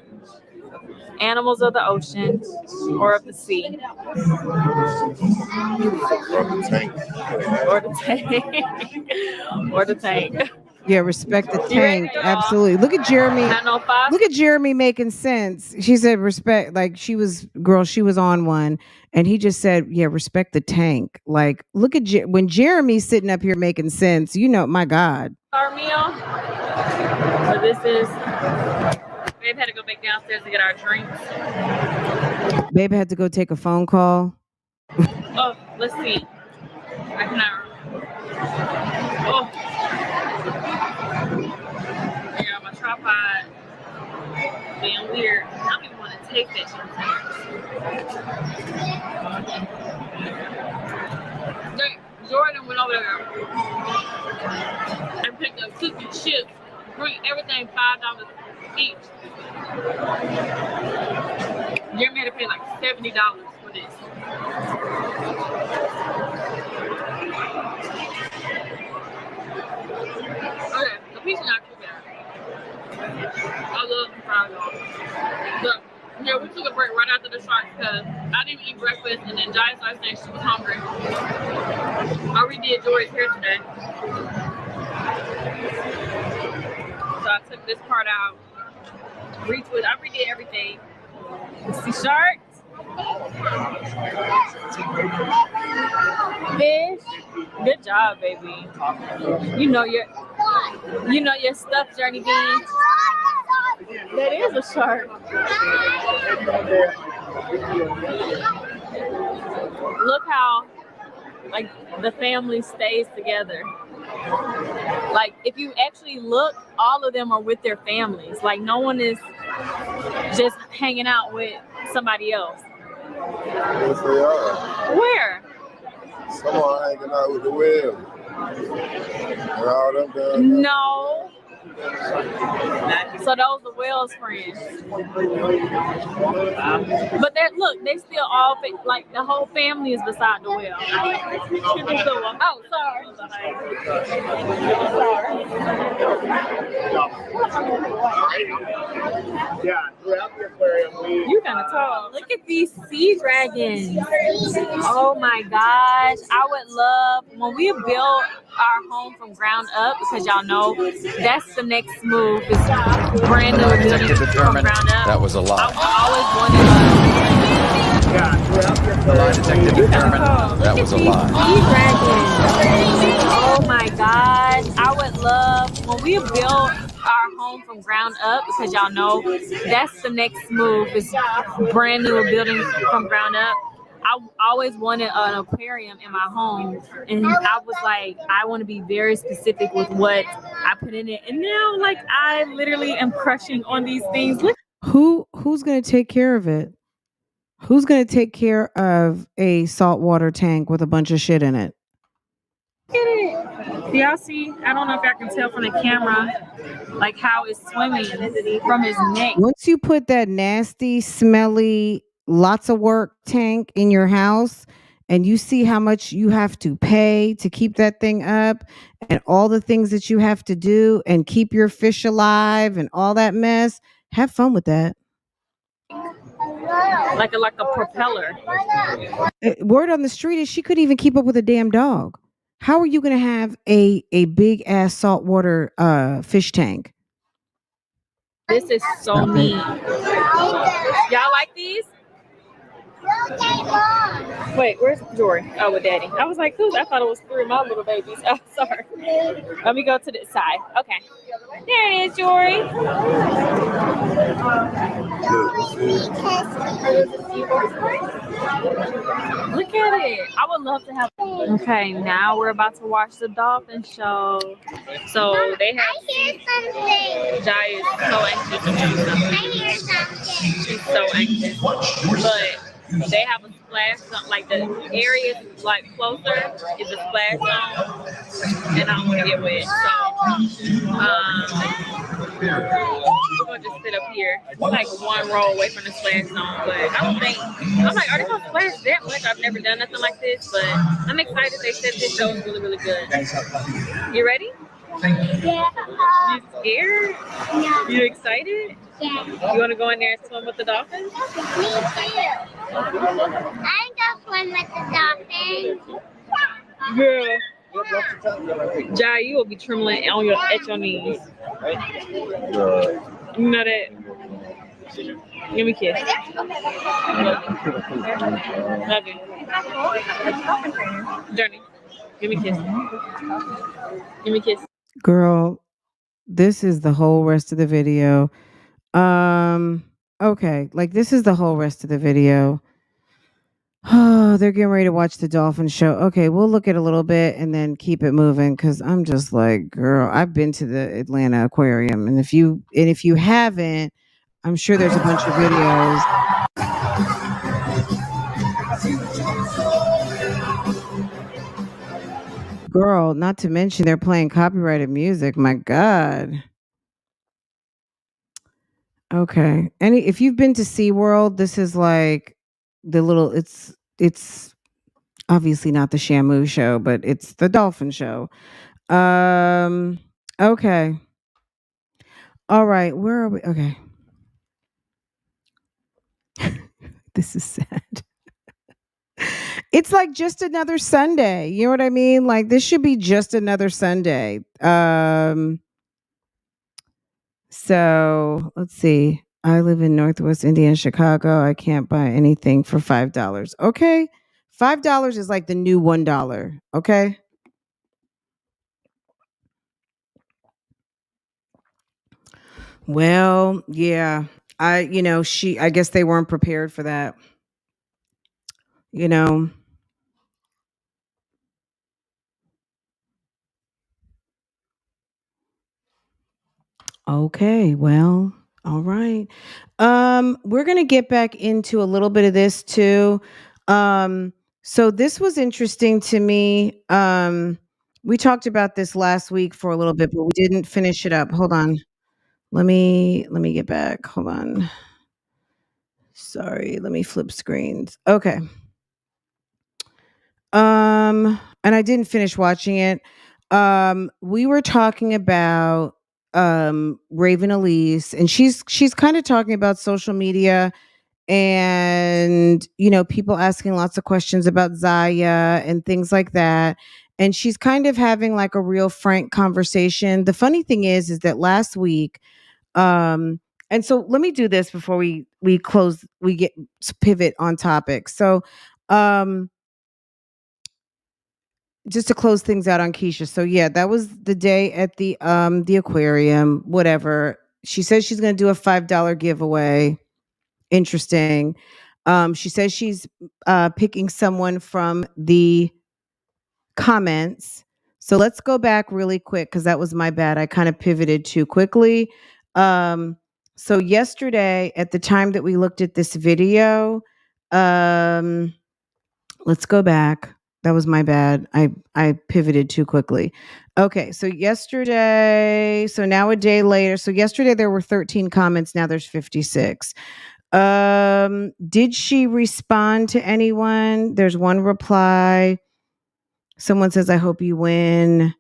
animals of the ocean or of the sea. Or the tank. Or the tank. Yeah, respect the tank. Absolutely. Look at Jeremy. Look at Jeremy making sense. She said respect, like she was on one, and he just said, yeah, respect the tank. Like, look at when Jeremy's sitting up here making sense, my God. Our meal. So this is, Babe had to go back downstairs to get our drinks. Babe had to go take a phone call. Oh, let's see. I cannot remember. Oh. I got my tripod. Being weird. I don't even want to take that shit. Jordan went over there and picked up cookie chips, everything $5 each. Jeremy had to pay like $70 for this. Okay, the pizza not too bad. I love the fried dog. But yeah, we took a break right after the shot because I didn't eat breakfast, and then Jai started saying she was hungry. I redid Jory's hair today. So I took this part out. Retwist. I redid everything. See sharks? Fish. Good job, baby. You know your stuff, Journey Bean. That is a shark. Look how like the family stays together. Like if you actually look, all of them are with their families. Like no one is just hanging out with somebody else. Yes, they are. Where? Someone hanging out with the whale. And all them guys. No. So those are Will's friends. But they still all like the whole family is beside the whale. Oh, sorry. Yeah, throughout the aquarium, You kind of tall. Look at these sea dragons. Oh my gosh. I would love when we build our home from ground up, because y'all know that's the next move. Is brand new building from ground up. That was a lie. I always wanted The lie detector determined that was a lie. sea dragons. Oh my gosh. I would love when we build our home from ground up, because y'all know that's the next move. Is brand new building from ground up. I always wanted an aquarium in my home, and I was like, I want to be very specific with what I put in it. And now, like, I literally am crushing on these things. Look. Who's gonna take care of it? Who's gonna take care of a saltwater tank with a bunch of shit in it? Look at it. Do y'all see? I don't know if y'all can tell from the camera, like how it's swimming from his neck. Once you put that nasty, smelly, lots of work tank in your house, and you see how much you have to pay to keep that thing up, and all the things that you have to do and keep your fish alive and all that mess, have fun with that. Like a propeller. Word on the street is she couldn't even keep up with a damn dog. How are you going to have a big ass saltwater fish tank? This is so neat. Y'all like these? Wait, where's Jory? Oh, with Daddy. I was like, who's? I thought it was 3 of my little babies. Oh, sorry. Let me go to this side. Okay. There it is, Jory. Look at it. I would love to have. Okay, now we're about to watch the dolphin show. So they have. I hear something. Jai is so anxious to do something. I hear something. She's so anxious. But they have a splash zone, like the area like closer is a splash zone, and I don't want to get wet. So we're gonna just sit up here, like 1 row away from the splash zone. But I don't think I'm like, are they gonna splash that much? I've never done nothing like this, but I'm excited. They said this show is really, really good. You ready? Yeah. You scared? No. You excited? Yeah. You want to go in there and swim with the dolphins? Me too. I can go swim with the dolphins. Girl. Jai, you will be trembling at your knees. You know that? Give me a kiss. Love you. Journey. Give me a kiss. Give me a kiss. Girl, this is the whole rest of the video. Okay, like this is the whole rest of the video. Oh, they're getting ready to watch the dolphin show. Okay, we'll look at a little bit and then keep it moving, because I'm just like, girl, I've been to the Atlanta Aquarium, and if you haven't, I'm sure there's a bunch of videos. Girl, not to mention they're playing copyrighted music. My God. Okay. If you've been to SeaWorld, this is like the little it's obviously not the Shamu show, but it's the dolphin show. Okay. All right, where are we? Okay. This is sad. It's like just another Sunday. You know what I mean? Like this should be just another Sunday. So let's see. I live in Northwest Indiana, Chicago. I can't buy anything for $5. Okay. $5 is like the new $1. Okay. Well, yeah. I guess they weren't prepared for that. You know. Okay, well, all right. We're gonna get back into a little bit of this too. Um, so this was interesting to me. We talked about this last week for a little bit, but we didn't finish it up. Hold on. Let me get back. Hold on. Sorry, let me flip screens. Okay. And I didn't finish watching it. We were talking about Raven Elise, and she's kind of talking about social media and people asking lots of questions about Zaya and things like that. And she's kind of having like a real frank conversation. The funny thing is that last week, and so let me do this before we close, we get pivot on topic. So um just to close things out on Keisha. So yeah, that was the day at the aquarium, whatever. She says she's going to do a $5 giveaway. Interesting. She says she's picking someone from the comments. So let's go back really quick cuz that was my bad. I kind of pivoted too quickly. So yesterday at the time that we looked at this video, um let's go back. That was my bad. I pivoted too quickly. Okay, so yesterday, so now a day later. So yesterday there were 13 comments, now there's 56. Did she respond to anyone? There's one reply. Someone says I hope you win.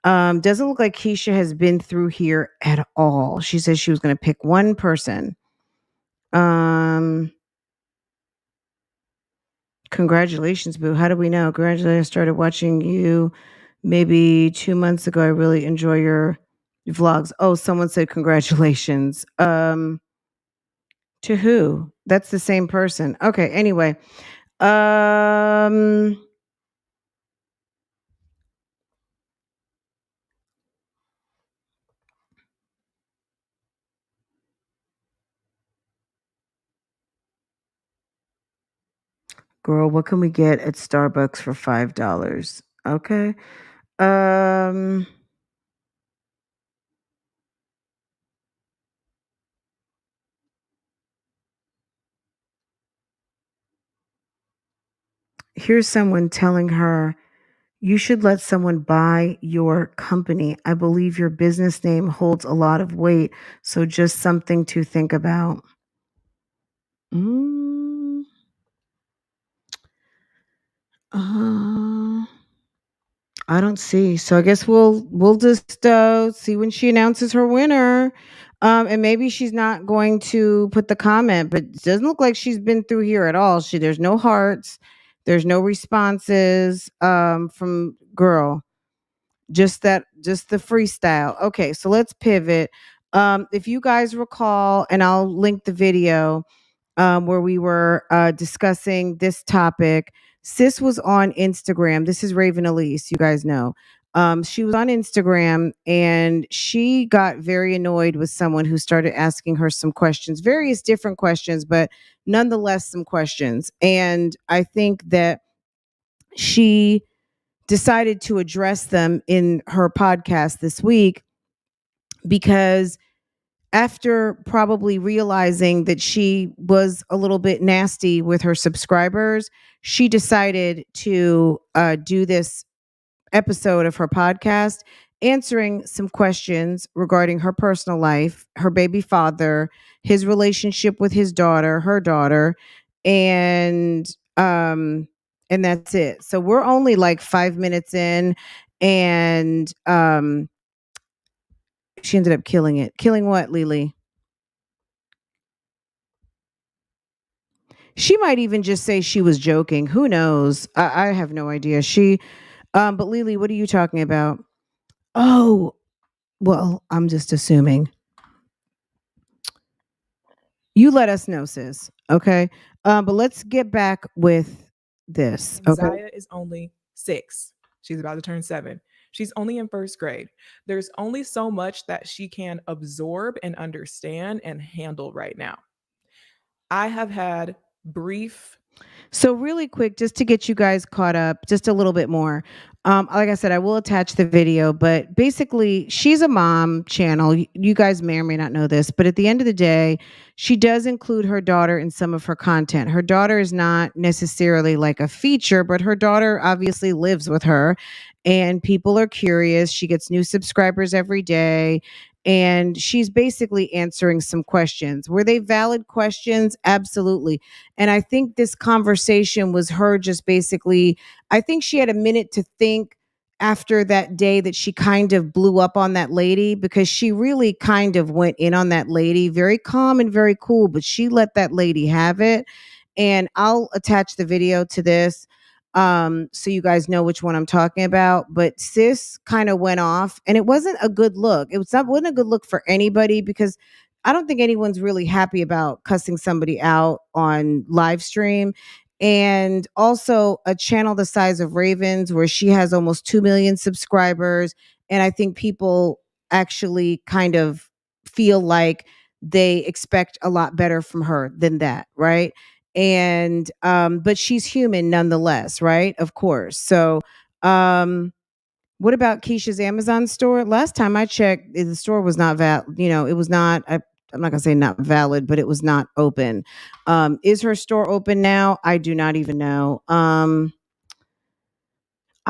Doesn't look like Keisha has been through here at all. She says she was going to pick one person. Congratulations, Boo. How do we know? Congratulations. I started watching you maybe 2 months ago. I really enjoy your vlogs. Oh, someone said congratulations. To who? That's the same person. Okay, anyway. Girl, what can we get at Starbucks for $5? Okay. Here's someone telling her, you should let someone buy your company. I believe your business name holds a lot of weight. So just something to think about. Mm. I don't see. So I guess we'll just see when she announces her winner. And maybe she's not going to put the comment, but it doesn't look like she's been through here at all. There's no hearts, there's no responses from girl. Just the freestyle. Okay, so let's pivot. If you guys recall, and I'll link the video where we were discussing this topic. Sis was on Instagram. This is Raven Elise, you guys know. She was on Instagram and she got very annoyed with someone who started asking her some questions, various different questions, but nonetheless some questions. And I think that she decided to address them in her podcast this week because after probably realizing that she was a little bit nasty with her subscribers, she decided to do this episode of her podcast, answering some questions regarding her personal life, her baby father, his relationship with his daughter, her daughter, and that's it. So we're only like 5 minutes in, and she ended up killing it. Killing what, Lily? She might even just say she was joking. Who knows? I have no idea. But Lily, what are you talking about? Oh, well, I'm just assuming. You let us know, sis. Okay. But let's get back with this. Okay. Zaya is only 6. She's about to turn 7. She's only in first grade. There's only so much that she can absorb and understand and handle right now. I have had brief. So really quick, just to get you guys caught up just a little bit more. Like I said, I will attach the video, but basically she's a mom channel. You guys may or may not know this, but at the end of the day, she does include her daughter in some of her content. Her daughter is not necessarily like a feature, but her daughter obviously lives with her and people are curious. She gets new subscribers every day. And she's basically answering some questions. Were they valid questions? Absolutely. And I think this conversation was her just basically, I think she had a minute to think after that day that she kind of blew up on that lady, because she really kind of went in on that lady, very calm and very cool, but she let that lady have it. And I'll attach the video to this so you guys know which one I'm talking about. But sis kind of went off and it wasn't a good look. Wasn't a good look for anybody, because I don't think anyone's really happy about cussing somebody out on live stream. And also a channel the size of Raven's, where she has almost 2 million subscribers. And I think people actually kind of feel like they expect a lot better from her than that, right? And but she's human nonetheless, right? Of course. So what about Keisha's Amazon store? Last time I checked, the store was not it was not, I'm not gonna say not valid, but it was not open. Is her store open now? I do not even know. I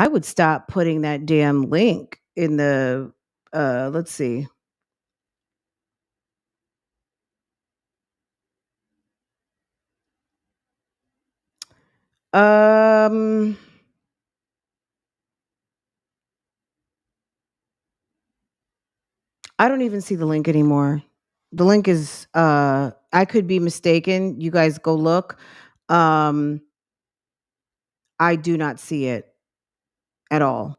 would stop putting that damn link in the let's see. Um I don't even see the link anymore. The link is I could be mistaken. You guys go look. Um I do not see it at all.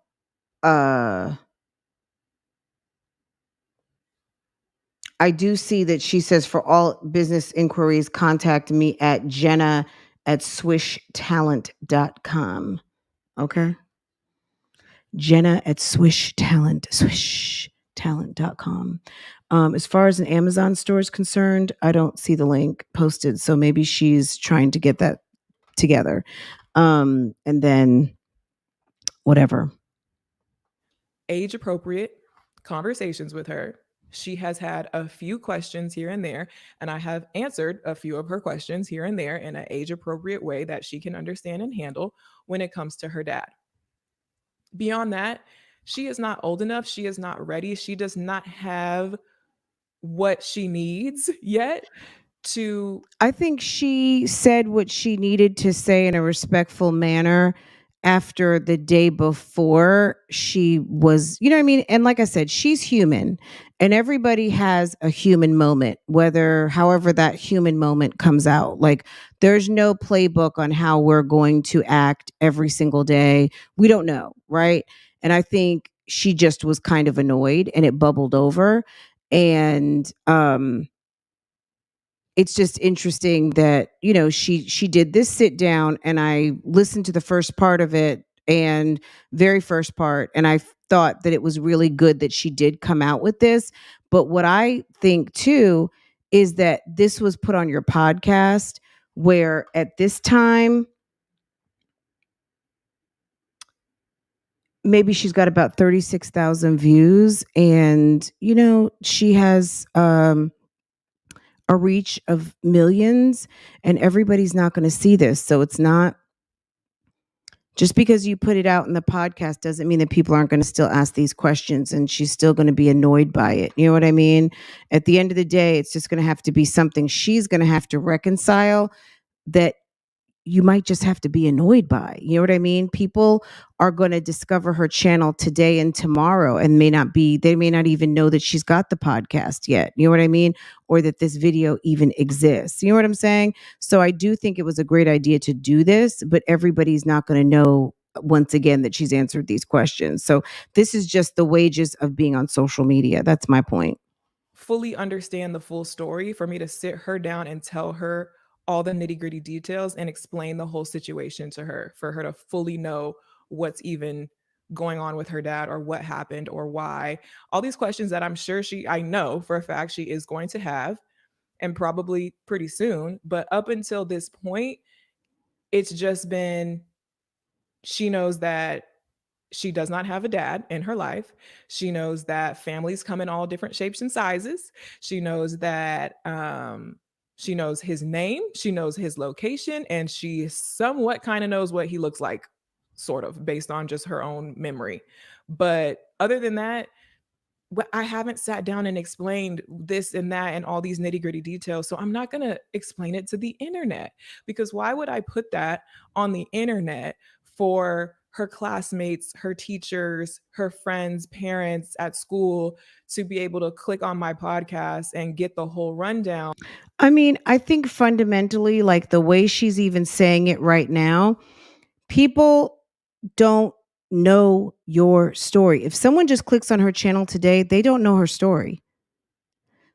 Uh I do see that she says for all business inquiries, contact me at jenna@swishtalent.com. Okay. Jenna@swishtalent.com. As far as an Amazon store is concerned, I don't see the link posted. So maybe she's trying to get that together. And then whatever. Age appropriate conversations with her. She has had a few questions here and there, and I have answered a few of her questions here and there in an age appropriate way that she can understand and handle when it comes to her dad. Beyond that, she is not old enough. She is not ready. She does not have what she needs yet to. I think she said what she needed to say in a respectful manner after the day before she was, you know what I mean? And like I said, she's human and everybody has a human moment, however that human moment comes out. Like there's no playbook on how we're going to act every single day. We don't know, right? And I think she just was kind of annoyed and it bubbled over. And it's just interesting that she did this sit down and I listened to the first part of it and very first part, and I thought that it was really good that she did come out with this. But what I think too is that this was put on your podcast, where at this time maybe she's got about 36,000 views, and she has a reach of millions, and everybody's not going to see this. So it's not just because you put it out in the podcast doesn't mean that people aren't going to still ask these questions, and she's still going to be annoyed by it. You know what I mean? At the end of the day, it's just going to have to be something she's going to have to reconcile, that you might just have to be annoyed by. You know what I mean? People are going to discover her channel today and tomorrow and they may not even know that she's got the podcast yet. You know what I mean? Or that this video even exists. You know what I'm saying? So I do think it was a great idea to do this, but everybody's not going to know once again that she's answered these questions. So this is just the wages of being on social media. That's my point. fully understand the full story, for me to sit her down and tell her all the nitty-gritty details and explain the whole situation to her, for her to fully know what's even going on with her dad, or what happened, or why. All these questions that I'm sure I know for a fact she is going to have, and probably pretty soon. But up until this point, it's just been, she knows that she does not have a dad in her life. She knows that families come in all different shapes and sizes. She knows that she knows his name, she knows his location, and she somewhat kind of knows what he looks like, sort of based on just her own memory. But other than that, I haven't sat down and explained this and that and all these nitty gritty details. So I'm not going to explain it to the internet, because why would I put that on the internet for her classmates, her teachers, her friends, parents at school to be able to click on my podcast and get the whole rundown? I mean, I think fundamentally, like the way she's even saying it right now, people don't know your story. If someone just clicks on her channel today, they don't know her story.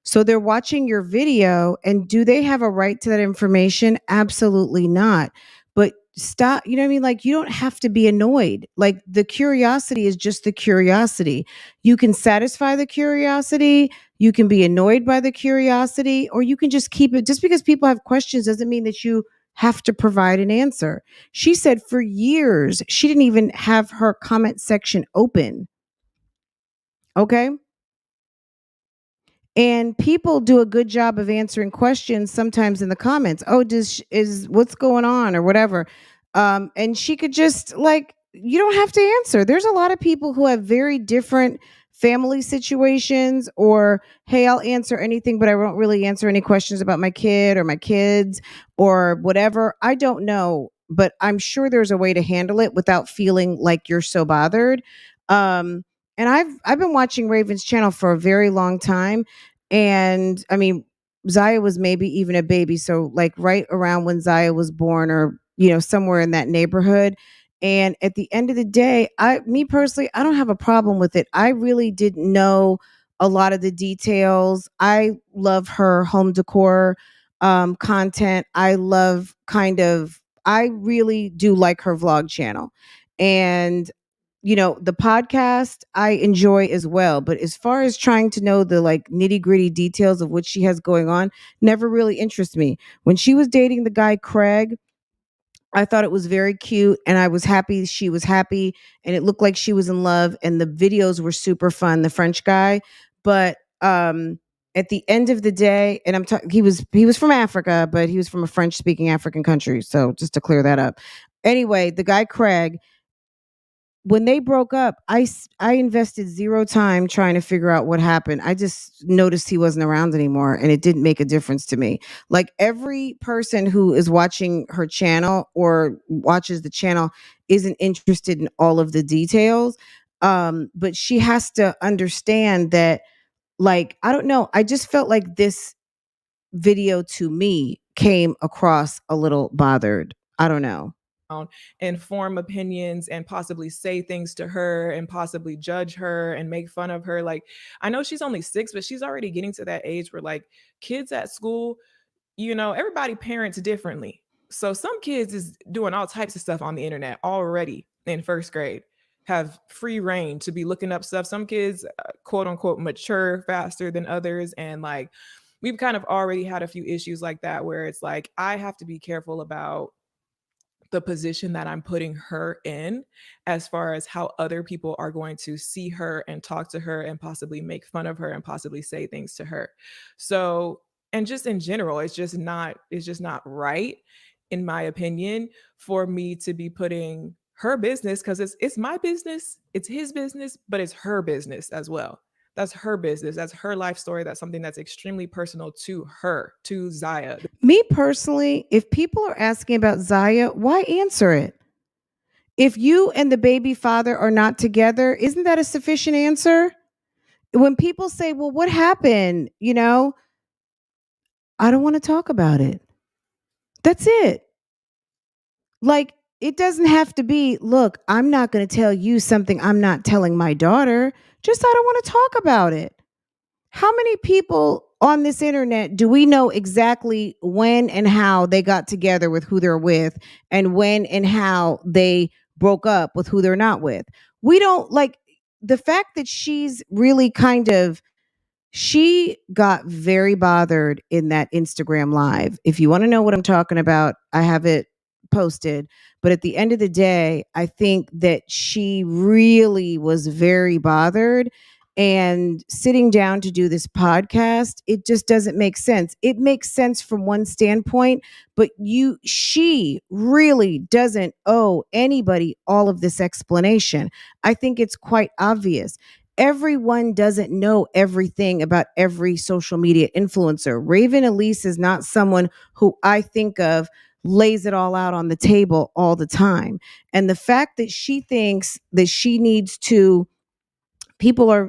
So they're watching your video, and do they have a right to that information? Absolutely not. But stop, you know what I mean? Like, you don't have to be annoyed. Like, the curiosity is just the curiosity. You can satisfy the curiosity, you can be annoyed by the curiosity, or you can just keep it. Just because people have questions doesn't mean that you have to provide an answer. She said for years she didn't even have her comment section open. Okay? And people do a good job of answering questions sometimes in the comments. Oh, is what's going on, or whatever. And she could just, like, you don't have to answer. There's a lot of people who have very different family situations, or hey, I'll answer anything, but I won't really answer any questions about my kid or my kids or whatever. I don't know, but I'm sure there's a way to handle it without feeling like you're so bothered. And I've been watching Raven's channel for a very long time. And I mean, Zaya was maybe even a baby. So like right around when Zaya was born, or, somewhere in that neighborhood. And at the end of the day, me personally, I don't have a problem with it. I really didn't know a lot of the details. I love her home decor content. I really do like her vlog channel. And the podcast I enjoy as well. But as far as trying to know the like nitty gritty details of what she has going on, never really interests me. When she was dating the guy Craig, I thought it was very cute, and I was happy she was happy, and it looked like she was in love, and the videos were super fun, the French guy. But at the end of the day, and he was from Africa, but he was from a French speaking African country. So just to clear that up. Anyway, the guy Craig, when they broke up, I invested zero time trying to figure out what happened. I just noticed he wasn't around anymore, and it didn't make a difference to me. Like, every person who is watching her channel or watches the channel isn't interested in all of the details. But she has to understand that, like, I don't know. I just felt like this video to me came across a little bothered. I don't know. And form opinions and possibly say things to her and possibly judge her and make fun of her. Like, I know she's only 6, but she's already getting to that age where, like, kids at school, everybody parents differently. So some kids is doing all types of stuff on the internet already in 1st grade, have free reign to be looking up stuff. Some kids, quote unquote, mature faster than others. And like, we've kind of already had a few issues like that, where it's like, I have to be careful about the position that I'm putting her in, as far as how other people are going to see her and talk to her and possibly make fun of her and possibly say things to her. So, and just in general, it's just not right, in my opinion, for me to be putting her business, because it's my business, it's his business, but it's her business as well. That's her business. That's her life story. That's something that's extremely personal to her, to Zaya. Me personally, if people are asking about Zaya, why answer it? If you and the baby father are not together, isn't that a sufficient answer? When people say, well, what happened? I don't want to talk about it. That's it. Like, it doesn't have to be, look, I'm not going to tell you something I'm not telling my daughter. Just, I don't want to talk about it. How many people on this internet do we know exactly when and how they got together with who they're with, and when and how they broke up with who they're not with? We don't, like, the fact that she's really kind of, she got very bothered in that Instagram live. If you want to know what I'm talking about, I have it posted. But at the end of the day, I think that she really was very bothered. And sitting down to do this podcast, it just doesn't make sense. It makes sense from one standpoint, but she really doesn't owe anybody all of this explanation. I think it's quite obvious. Everyone doesn't know everything about every social media influencer. Raven Elyse is not someone who I think of lays it all out on the table all the time. And the fact that she thinks that she needs to, people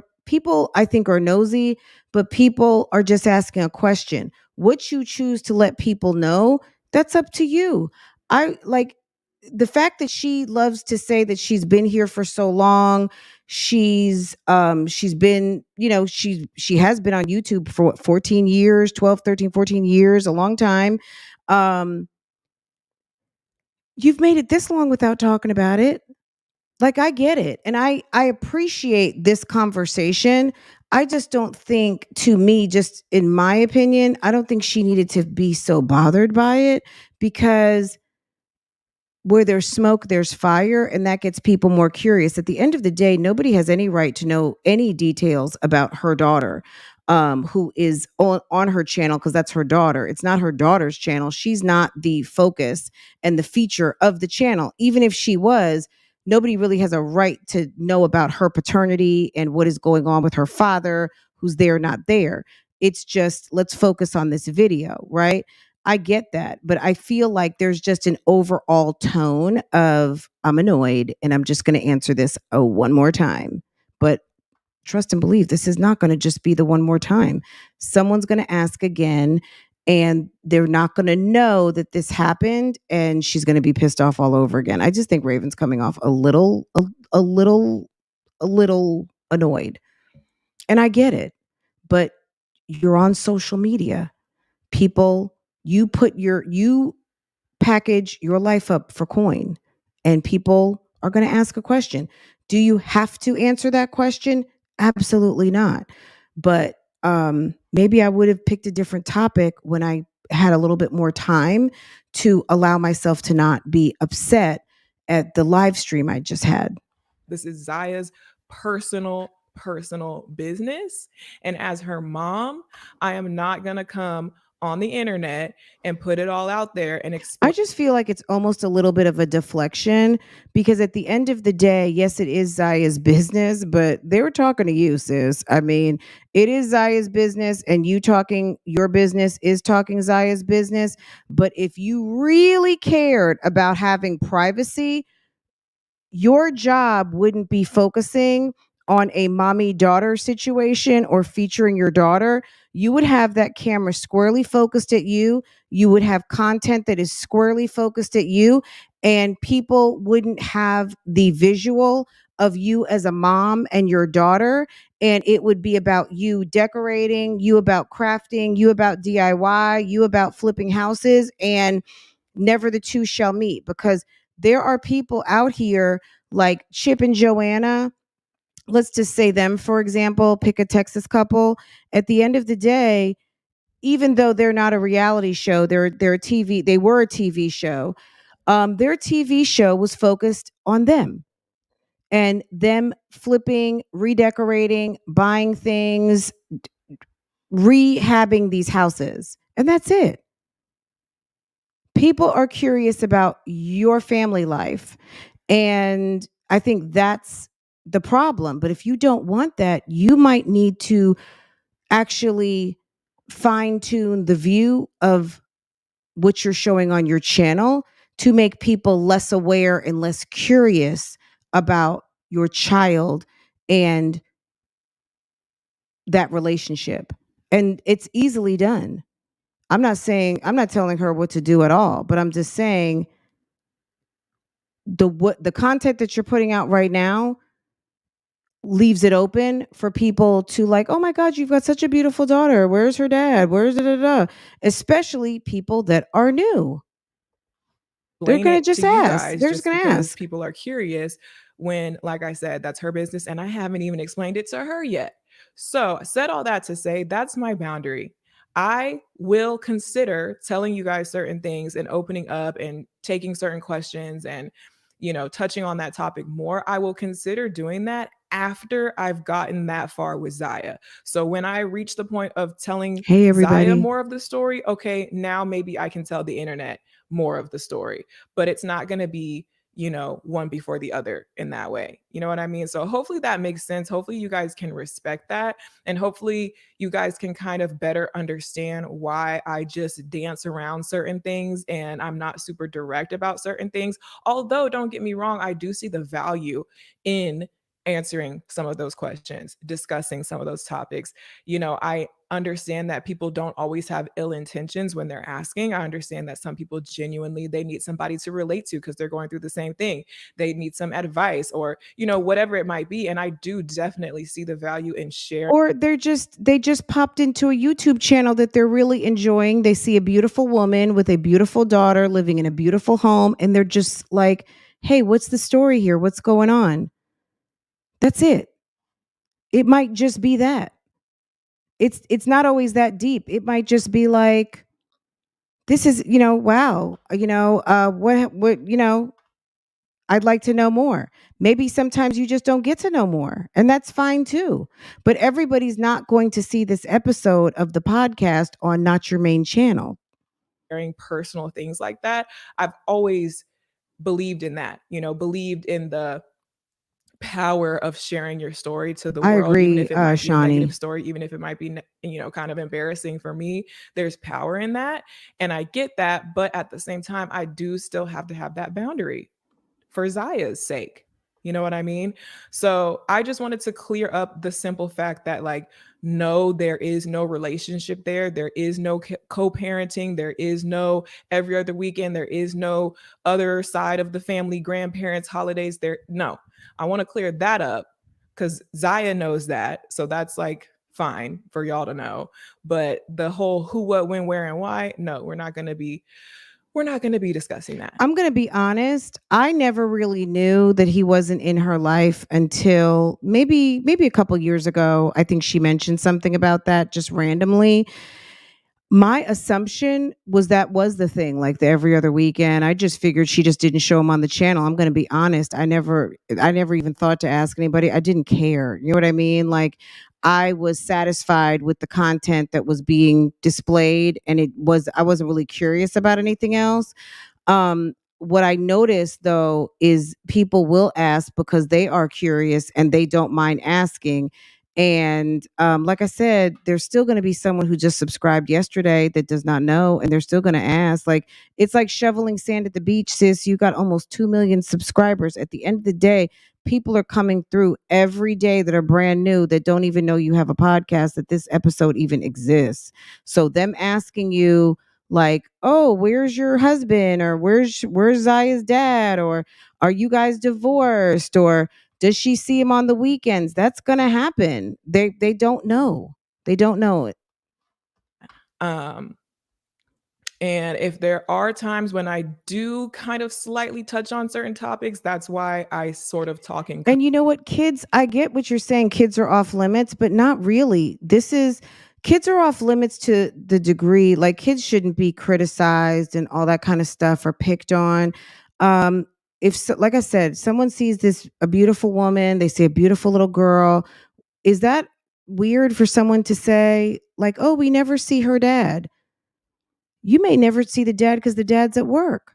I think are nosy, but people are just asking a question. What you choose to let people know, that's up to you. I like the fact that she loves to say that she's been here for so long. She's been, she has been on YouTube for what, 14 years, 12, 13, 14 years, a long time. You've made it this long without talking about it. Like, I get it. And I appreciate this conversation. I just don't think, to me, just in my opinion, I don't think she needed to be so bothered by it, because where there's smoke, there's fire, and that gets people more curious. At the end of the day, nobody has any right to know any details about her daughter, who is on her channel, because that's her daughter. It's not her daughter's channel. She's not the focus and the feature of the channel. Even if she was, nobody really has a right to know about her paternity and what is going on with her father, who's there or not there. It's just, let's focus on this video, right? I get that, but I feel like there's just an overall tone of, I'm annoyed and I'm just going to answer this one more time. But trust and believe, this is not going to just be the one more time. Someone's going to ask again, and they're not going to know that this happened, and she's going to be pissed off all over again. I just think Raven's coming off a little annoyed. And I get it, but you're on social media. People, you package your life up for coin, and people are going to ask a question. Do you have to answer that question? Absolutely not. But maybe I would have picked a different topic when I had a little bit more time to allow myself to not be upset at the live stream I just had. This is Zaya's personal business. And as her mom, I am not going to come on the internet and put it all out there and explain. I just feel like it's almost a little bit of a deflection, because at the end of the day, yes, it is Zaya's business, but they were talking to you, sis. I mean, it is Zaya's business, and you talking your business is talking Zaya's business. But if you really cared about having privacy, your job wouldn't be focusing on a mommy-daughter situation or featuring your daughter. You would have that camera squarely focused at you. You would have content that is squarely focused at you, and people wouldn't have the visual of you as a mom and your daughter. And it would be about you decorating, you about crafting, you about DIY, you about flipping houses, and never the two shall meet. Because there are people out here like Chip and Joanna. Let's just say them, for example, pick a Texas couple. At the end of the day, even though they're not a reality show, they were a TV show. Their TV show was focused on them and them flipping, redecorating, buying things, rehabbing these houses. And that's it. People are curious about your family life. And I think that's the problem. But if you don't want that, you might need to actually fine tune the view of what you're showing on your channel to make people less aware and less curious about your child and that relationship. And it's easily done. I'm not telling her what to do at all, but I'm just saying the content that you're putting out right now, leaves it open for people to like, oh my God, you've got such a beautiful daughter. Where's her dad? Where's da da da? Especially people that are new. They're Explain gonna it just to you ask. guys They're just just gonna because ask. people are curious when, like I said, that's her business and I haven't even explained it to her yet. So I said all that to say that's my boundary. I will consider telling you guys certain things and opening up and taking certain questions and, touching on that topic more. I will consider doing that after I've gotten that far with Zaya. So when I reach the point of telling Hey Zaya everybody. more of the story, okay, now maybe I can tell the internet more of the story, but it's not going to be, one before the other in that way. You know what I mean? So hopefully that makes sense. Hopefully you guys can respect that. And hopefully you guys can kind of better understand why I just dance around certain things and I'm not super direct about certain things. Although, don't get me wrong, I do see the value in answering some of those questions, discussing some of those topics. I understand that people don't always have ill intentions when they're asking. I understand that some people genuinely they need somebody to relate to because they're going through the same thing. They need some advice or, whatever it might be. And I do definitely see the value in sharing. Or they just popped into a YouTube channel that they're really enjoying. They see a beautiful woman with a beautiful daughter living in a beautiful home and they're just like, "Hey, what's the story here? What's going on?" That's it. It might just be that. It's not always that deep. It might just be like, this is, wow, what, I'd like to know more. Maybe sometimes you just don't get to know more, and that's fine too. But everybody's not going to see this episode of the podcast on Not Your Main Channel. Personal things like that. I've always believed in that, believed in the power of sharing your story to the I world, even agree, if it might be a Shawnee. negative story, even if it might be, kind of embarrassing for me. There's power in that. And I get that. But at the same time, I do still have to have that boundary for Zaya's sake. You know what I mean? So I just wanted to clear up the simple fact that, like, no, there is no relationship there. There is no co-parenting. There is no every other weekend. There is no other side of the family, grandparents, holidays. No, I want to clear that up because Zaya knows that. So that's like fine for y'all to know. But the whole who, what, when, where, and why, no, we're not going to be discussing that. I'm going to be honest. I never really knew that he wasn't in her life until maybe a couple years ago. I think she mentioned something about that just randomly. My assumption was that was the thing, like the every other weekend. I just figured she just didn't show him on the channel. I'm going to be honest. I never even thought to ask anybody. I didn't care. You know what I mean? Like, I was satisfied with the content that was being displayed, and I wasn't really curious about anything else. What I noticed though is people will ask because they are curious and they don't mind asking. And like I said, there's still going to be someone who just subscribed yesterday that does not know, and they're still going to ask. Like, it's like shoveling sand at the beach, sis. You got almost 2 million subscribers. At the end of the day, people are coming through every day that are brand new that don't even know you have a podcast, that this episode even exists. So them asking you, like, "Oh, where's your husband?" or where's Zaya's dad? Or are you guys divorced? Or does she see him on the weekends? That's gonna happen. They don't know. They don't know it. And if there are times when I do kind of slightly touch on certain topics, that's why I sort of talk in. And you know what, kids, I get what you're saying. Kids are off limits, but not really. Kids are off limits to the degree, like, kids shouldn't be criticized and all that kind of stuff or picked on. Um, like I said, someone sees a beautiful woman, they see a beautiful little girl. Is that weird for someone to say, like, "Oh, we never see her dad"? You may never see the dad because the dad's at work.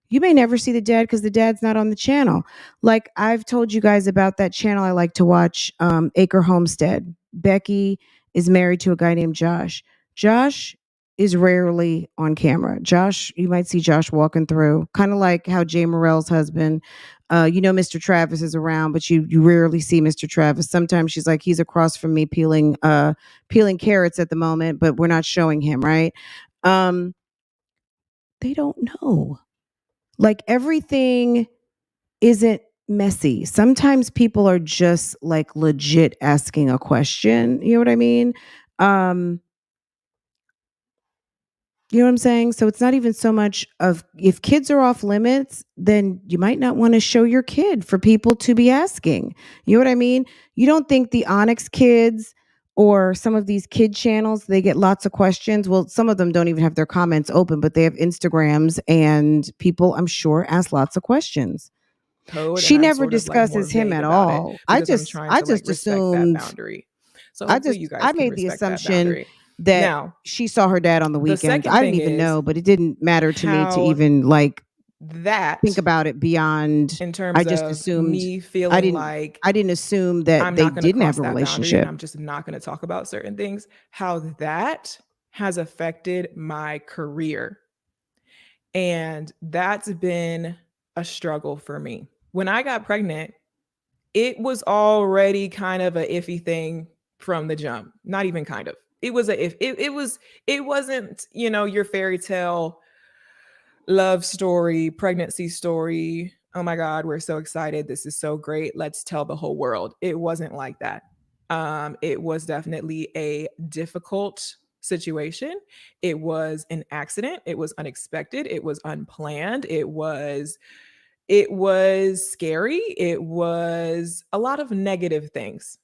You may never see the dad because the dad's not on the channel. Like, I've told you guys about that channel I like to watch, Acre Homestead. Becky is married to a guy named Josh. Josh is rarely on camera. Josh, you might see Josh walking through, kind of like how Jay Morrell's husband. Mr. Travis is around, but you rarely see Mr. Travis. Sometimes she's like, he's across from me peeling carrots at the moment, but we're not showing him, right? They don't know. Like, everything isn't messy. Sometimes people are just like legit asking a question. You know what I mean? Um, you know what I'm saying? So it's not even so much of if kids are off limits, then you might not want to show your kid for people to be asking. You know what I mean? You don't think the Onyx kids or some of these kid channels, they get lots of questions. Well, some of them don't even have their comments open, but they have Instagrams and people, I'm sure, ask lots of questions. Code, She and I'm never sort of like more discusses him vague at about it all. because I'm trying I to like just respect that assumed boundary. So hopefully you guys I can made the respect that assumption boundary. that Now, she saw her dad on the the weekends. second I didn't thing even is know, but it didn't matter to me to how even like think that, about it beyond. in I terms just of assumed me feeling like I didn't assume that I'm they not going to didn't cross have a that boundary and relationship. I'm just not going to talk about certain things, how that has affected my career. And that's been a struggle for me. When I got pregnant, it was already kind of a iffy thing from the jump. Not even kind of. It was a if it wasn't, you know, your fairy tale love story, pregnancy story. Oh my God, we're so excited. This is so great. Let's tell the whole world. It wasn't like that. It was definitely a difficult situation. It was an accident. It was unexpected. It was unplanned. It was scary. It was a lot of negative things.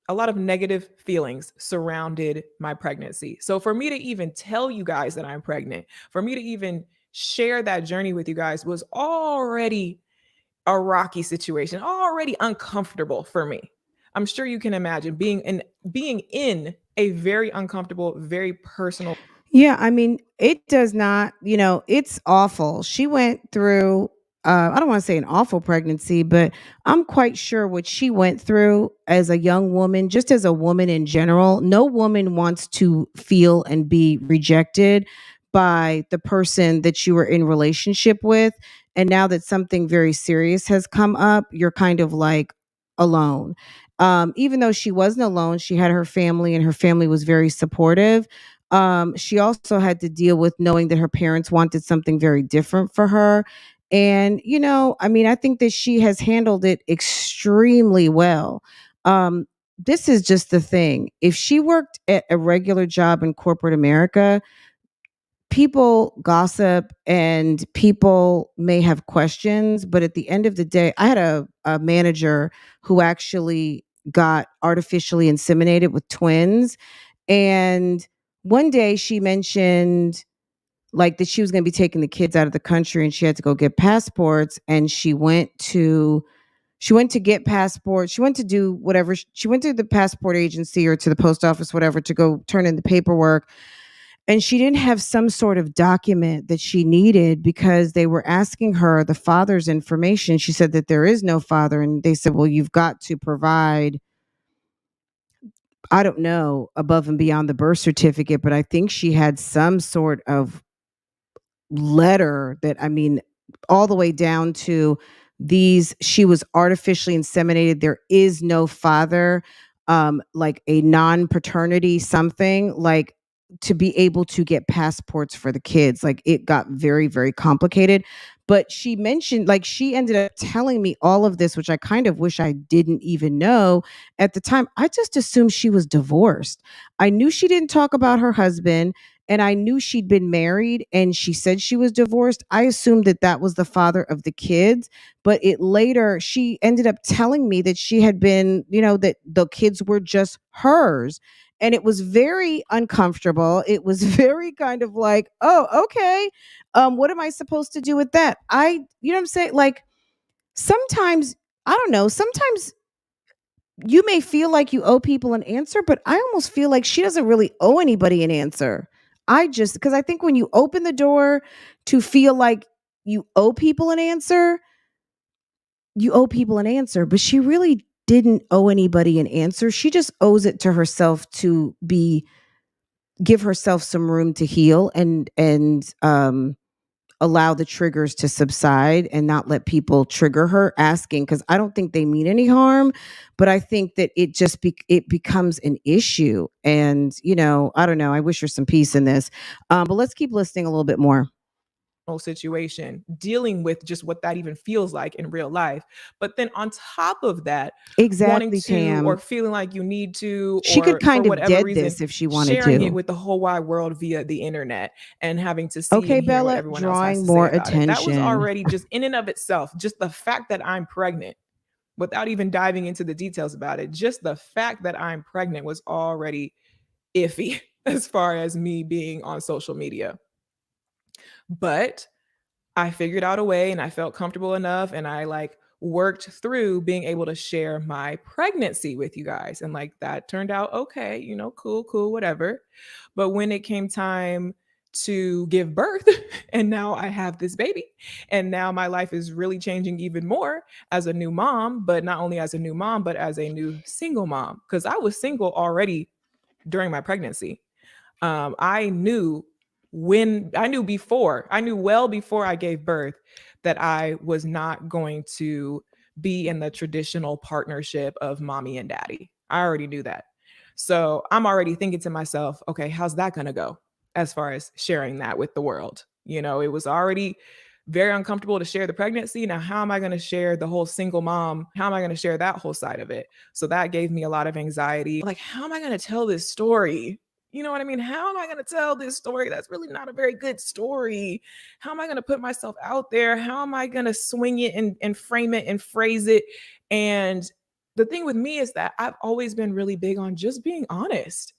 A lot of negative feelings surrounded my pregnancy. So for me to even tell you guys that I'm pregnant, for me to even share that journey with you guys was already a rocky situation, already uncomfortable for me. I'm sure you can imagine being in a very uncomfortable, very personal. Yeah, I mean, it does not, it's awful. She went through, I don't want to say an awful pregnancy, but I'm quite sure what she went through as a young woman, just as a woman in general. No woman wants to feel and be rejected by the person that you were in relationship with. And now that something very serious has come up, you're kind of like alone. Even though she wasn't alone, she had her family and her family was very supportive. She also had to deal with knowing that her parents wanted something very different for her. And, I mean, I think that she has handled it extremely well. This is just the thing. If she worked at a regular job in corporate America, people gossip and people may have questions, but at the end of the day, I had a manager who actually got artificially inseminated with twins. And one day she mentioned like that she was going to be taking the kids out of the country and she had to go get passports, and she went to get passports. She went to do whatever. She went to the passport agency or to the post office, whatever, to go turn in the paperwork. And she didn't have some sort of document that she needed because they were asking her the father's information. She said that there is no father. And they said, well, you've got to provide, I don't know, above and beyond the birth certificate, but I think she had some sort of letter that, I mean, all the way down to she was artificially inseminated. There is no father, like a non-paternity something, like to be able to get passports for the kids. Like it got very, very complicated. But she mentioned, like, she ended up telling me all of this, which I kind of wish I didn't even know at the time. I just assumed she was divorced. I knew she didn't talk about her husband, and I knew she'd been married and she said she was divorced. I assumed that that was the father of the kids, but she ended up telling me that she had been, that the kids were just hers. And it was very uncomfortable. It was very kind of like, oh, okay. What am I supposed to do with that? You know what I'm saying? Like sometimes, I don't know, sometimes you may feel like you owe people an answer, but I almost feel like she doesn't really owe anybody an answer. Because I think when you open the door to feel like you owe people an answer, you owe people an answer, but she really didn't owe anybody an answer. She just owes it to herself to give herself some room to heal and allow the triggers to subside and not let people trigger her asking, because I don't think they mean any harm, but I think that it becomes an issue. And I don't know, I wish her some peace in this, but let's keep listening a little bit more. situation, dealing with just what that even feels like in real life. But then on top of that, wanting Exactly, to or Tam. feeling like you need to, She could or kind for of whatever dead reason, this if she wanted sharing it to. with the whole wide world via the internet and having to see Okay, and hear what Bella, everyone else has drawing to say more about it. That was attention. already just in and of itself, just the fact that I'm pregnant, without even diving into the details about it, just the fact that I'm pregnant was already iffy as far as me being on social media. But I figured out a way and I felt comfortable enough, and I like worked through being able to share my pregnancy with you guys. And like that turned out okay, you know, cool, whatever. But when it came time to give birth, and now I have this baby, and now my life is really changing even more as a new mom, but not only as a new mom, but as a new single mom. Because I was single already during my pregnancy. I knew well before I gave birth that I was not going to be in the traditional partnership of mommy and daddy. I already knew that. So I'm already thinking to myself, okay, how's that going to go as far as sharing that with the world? You know, it was already very uncomfortable to share the pregnancy. Now, how am I going to share the whole single mom? How am I going to share that whole side of it? So that gave me a lot of anxiety. Like, how am I going to tell this story? You know what I mean? How am I going to tell this story? That's really not a very good story. How am I going to put myself out there? How am I going to swing it and frame it and phrase it? And the thing with me is that I've always been really big on just being honest,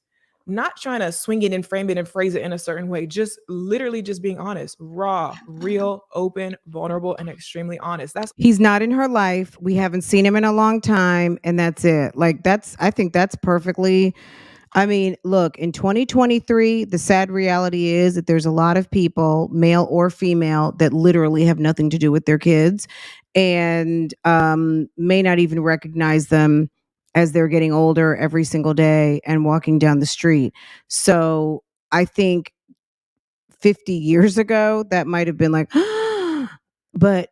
not trying to swing it and frame it and phrase it in a certain way, just literally just being honest, raw, real, open, vulnerable, and extremely honest. He's not in her life. We haven't seen him in a long time, and that's it. Like I think that's perfectly. I mean, look, in 2023, the sad reality is that there's a lot of people, male or female, that literally have nothing to do with their kids and may not even recognize them as they're getting older every single day and walking down the street. So I think 50 years ago, that might have been like, but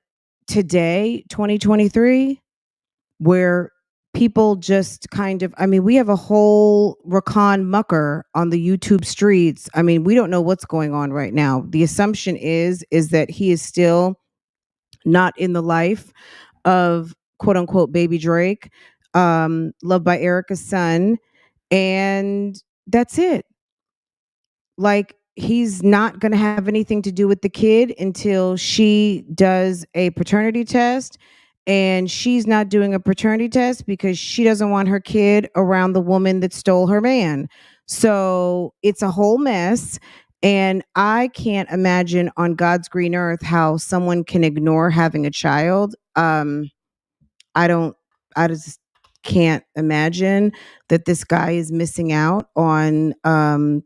today, 2023, where people just kind of, I mean, we have a whole Rakan mucker on the YouTube streets. I mean, we don't know what's going on right now. The assumption is that he is still not in the life of quote unquote baby Drake, loved by Erica's son. And that's it. Like, he's not going to have anything to do with the kid until she does a paternity test, and she's not doing a paternity test because she doesn't want her kid around the woman that stole her man. So it's a whole mess, and I can't imagine on God's green earth how someone can ignore having a child. I don't, I just can't imagine that this guy is missing out on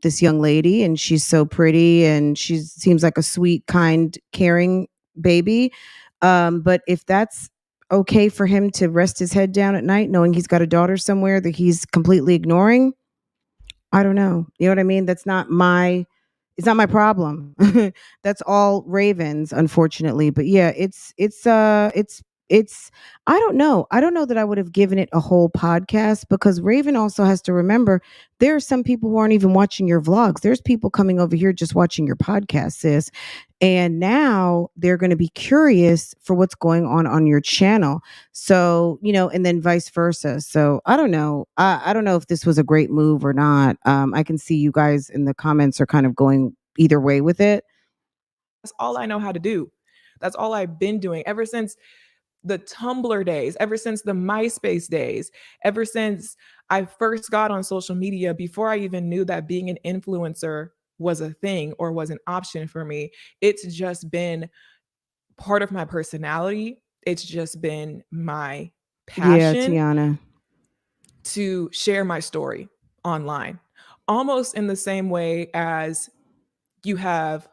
this young lady, and she's so pretty and she seems like a sweet, kind, caring baby. But if that's okay for him to rest his head down at night knowing he's got a daughter somewhere that he's completely ignoring, I don't know. You know what I mean? It's not my problem. That's all Ravens, unfortunately. But yeah, it's I don't know. I don't know that I would have given it a whole podcast, because Raven also has to remember there are some people who aren't even watching your vlogs. There's people coming over here just watching your podcast, sis. And now they're going to be curious for what's going on your channel. So, you know, and then vice versa. So I don't know. I don't know if this was a great move or not. I can see you guys in the comments are kind of going either way with it. That's all I know how to do. That's all I've been doing ever since the Tumblr days, ever since the MySpace days, ever since I first got on social media, before I even knew that being an influencer was a thing or was an option for me. It's just been part of my personality. It's just been my Yeah, passion Tiana. to share my story online, almost in the same way as you have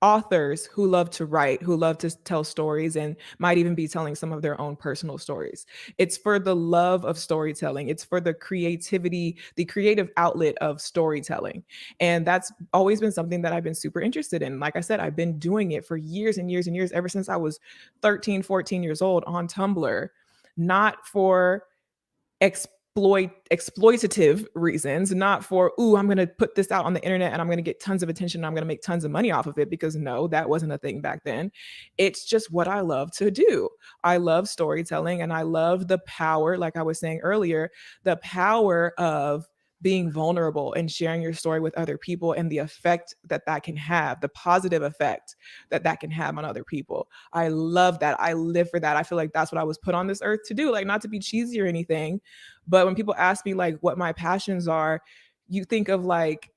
authors who love to write, who love to tell stories, and might even be telling some of their own personal stories. It's for the love of storytelling. It's for the creativity, the creative outlet of storytelling. And that's always been something that I've been super interested in. Like I said, I've been doing it for years and years and years, ever since I was 13, 14 years old on Tumblr, not for exploitative reasons, not for, ooh, I'm going to put this out on the internet and I'm going to get tons of attention and I'm going to make tons of money off of it, because no, that wasn't a thing back then. It's just what I love to do. I love storytelling, and I love the power, like I was saying earlier, the power of being vulnerable and sharing your story with other people, and the effect that that can have, the positive effect that that can have on other people. I love that. I live for that. I feel like that's what I was put on this earth to do. Like, not to be cheesy or anything, but when people ask me like what my passions are, you think of like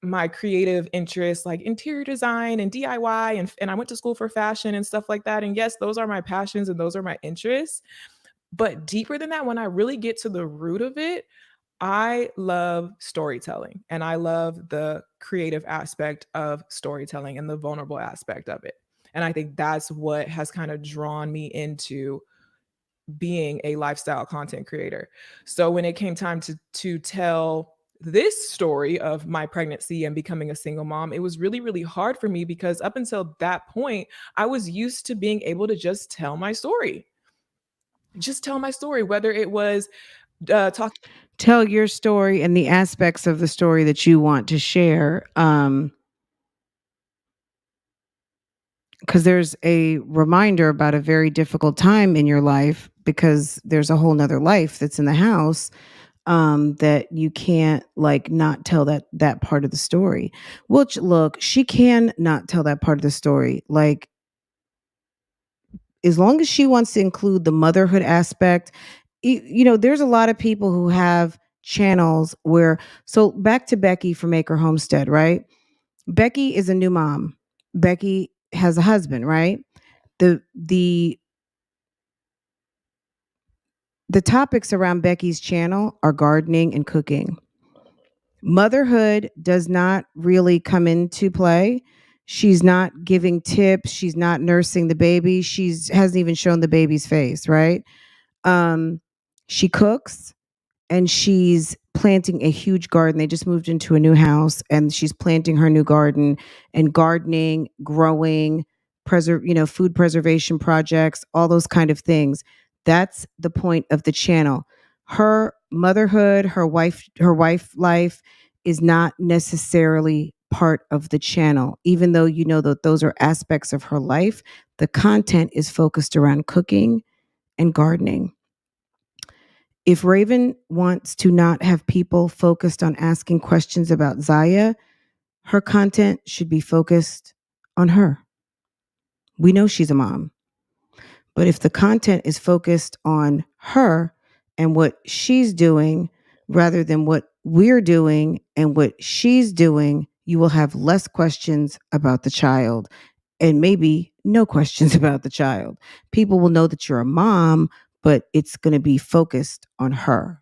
my creative interests, like interior design and DIY, and I went to school for fashion and stuff like that. And yes, those are my passions and those are my interests. But deeper than that, when I really get to the root of it, I love storytelling, and I love the creative aspect of storytelling and the vulnerable aspect of it. And I think that's what has kind of drawn me into being a lifestyle content creator. So when it came time to tell this story of my pregnancy and becoming a single mom, it was really, really hard for me, because up until that point, I was used to being able to just tell my story. Just tell my story, whether it was tell your story and the aspects of the story that you want to share. Because there's a reminder about a very difficult time in your life, because there's a whole nother life that's in the house, that you can't like not tell that part of the story. Which, look, she can not tell that part of the story. Like, as long as she wants to include the motherhood aspect, there's a lot of people who have channels where, so back to Becky from Maker Homestead, right? Becky is a new mom. Becky has a husband, right? The topics around Becky's channel are gardening and cooking. Motherhood does not really come into play. She's not giving tips. She's not nursing the baby. Hasn't even shown the baby's face, right? She cooks, and she's planting a huge garden. They just moved into a new house, and she's planting her new garden, and gardening, growing, food preservation projects, all those kind of things. That's the point of the channel. Her motherhood, her wife life is not necessarily part of the channel, even though you know that those are aspects of her life. The content is focused around cooking and gardening. If Raven wants to not have people focused on asking questions about Zaya, her content should be focused on her. We know she's a mom. But if the content is focused on her and what she's doing rather than what we're doing and what she's doing, you will have less questions about the child, and maybe no questions about the child. People will know that you're a mom, but it's going to be focused on her.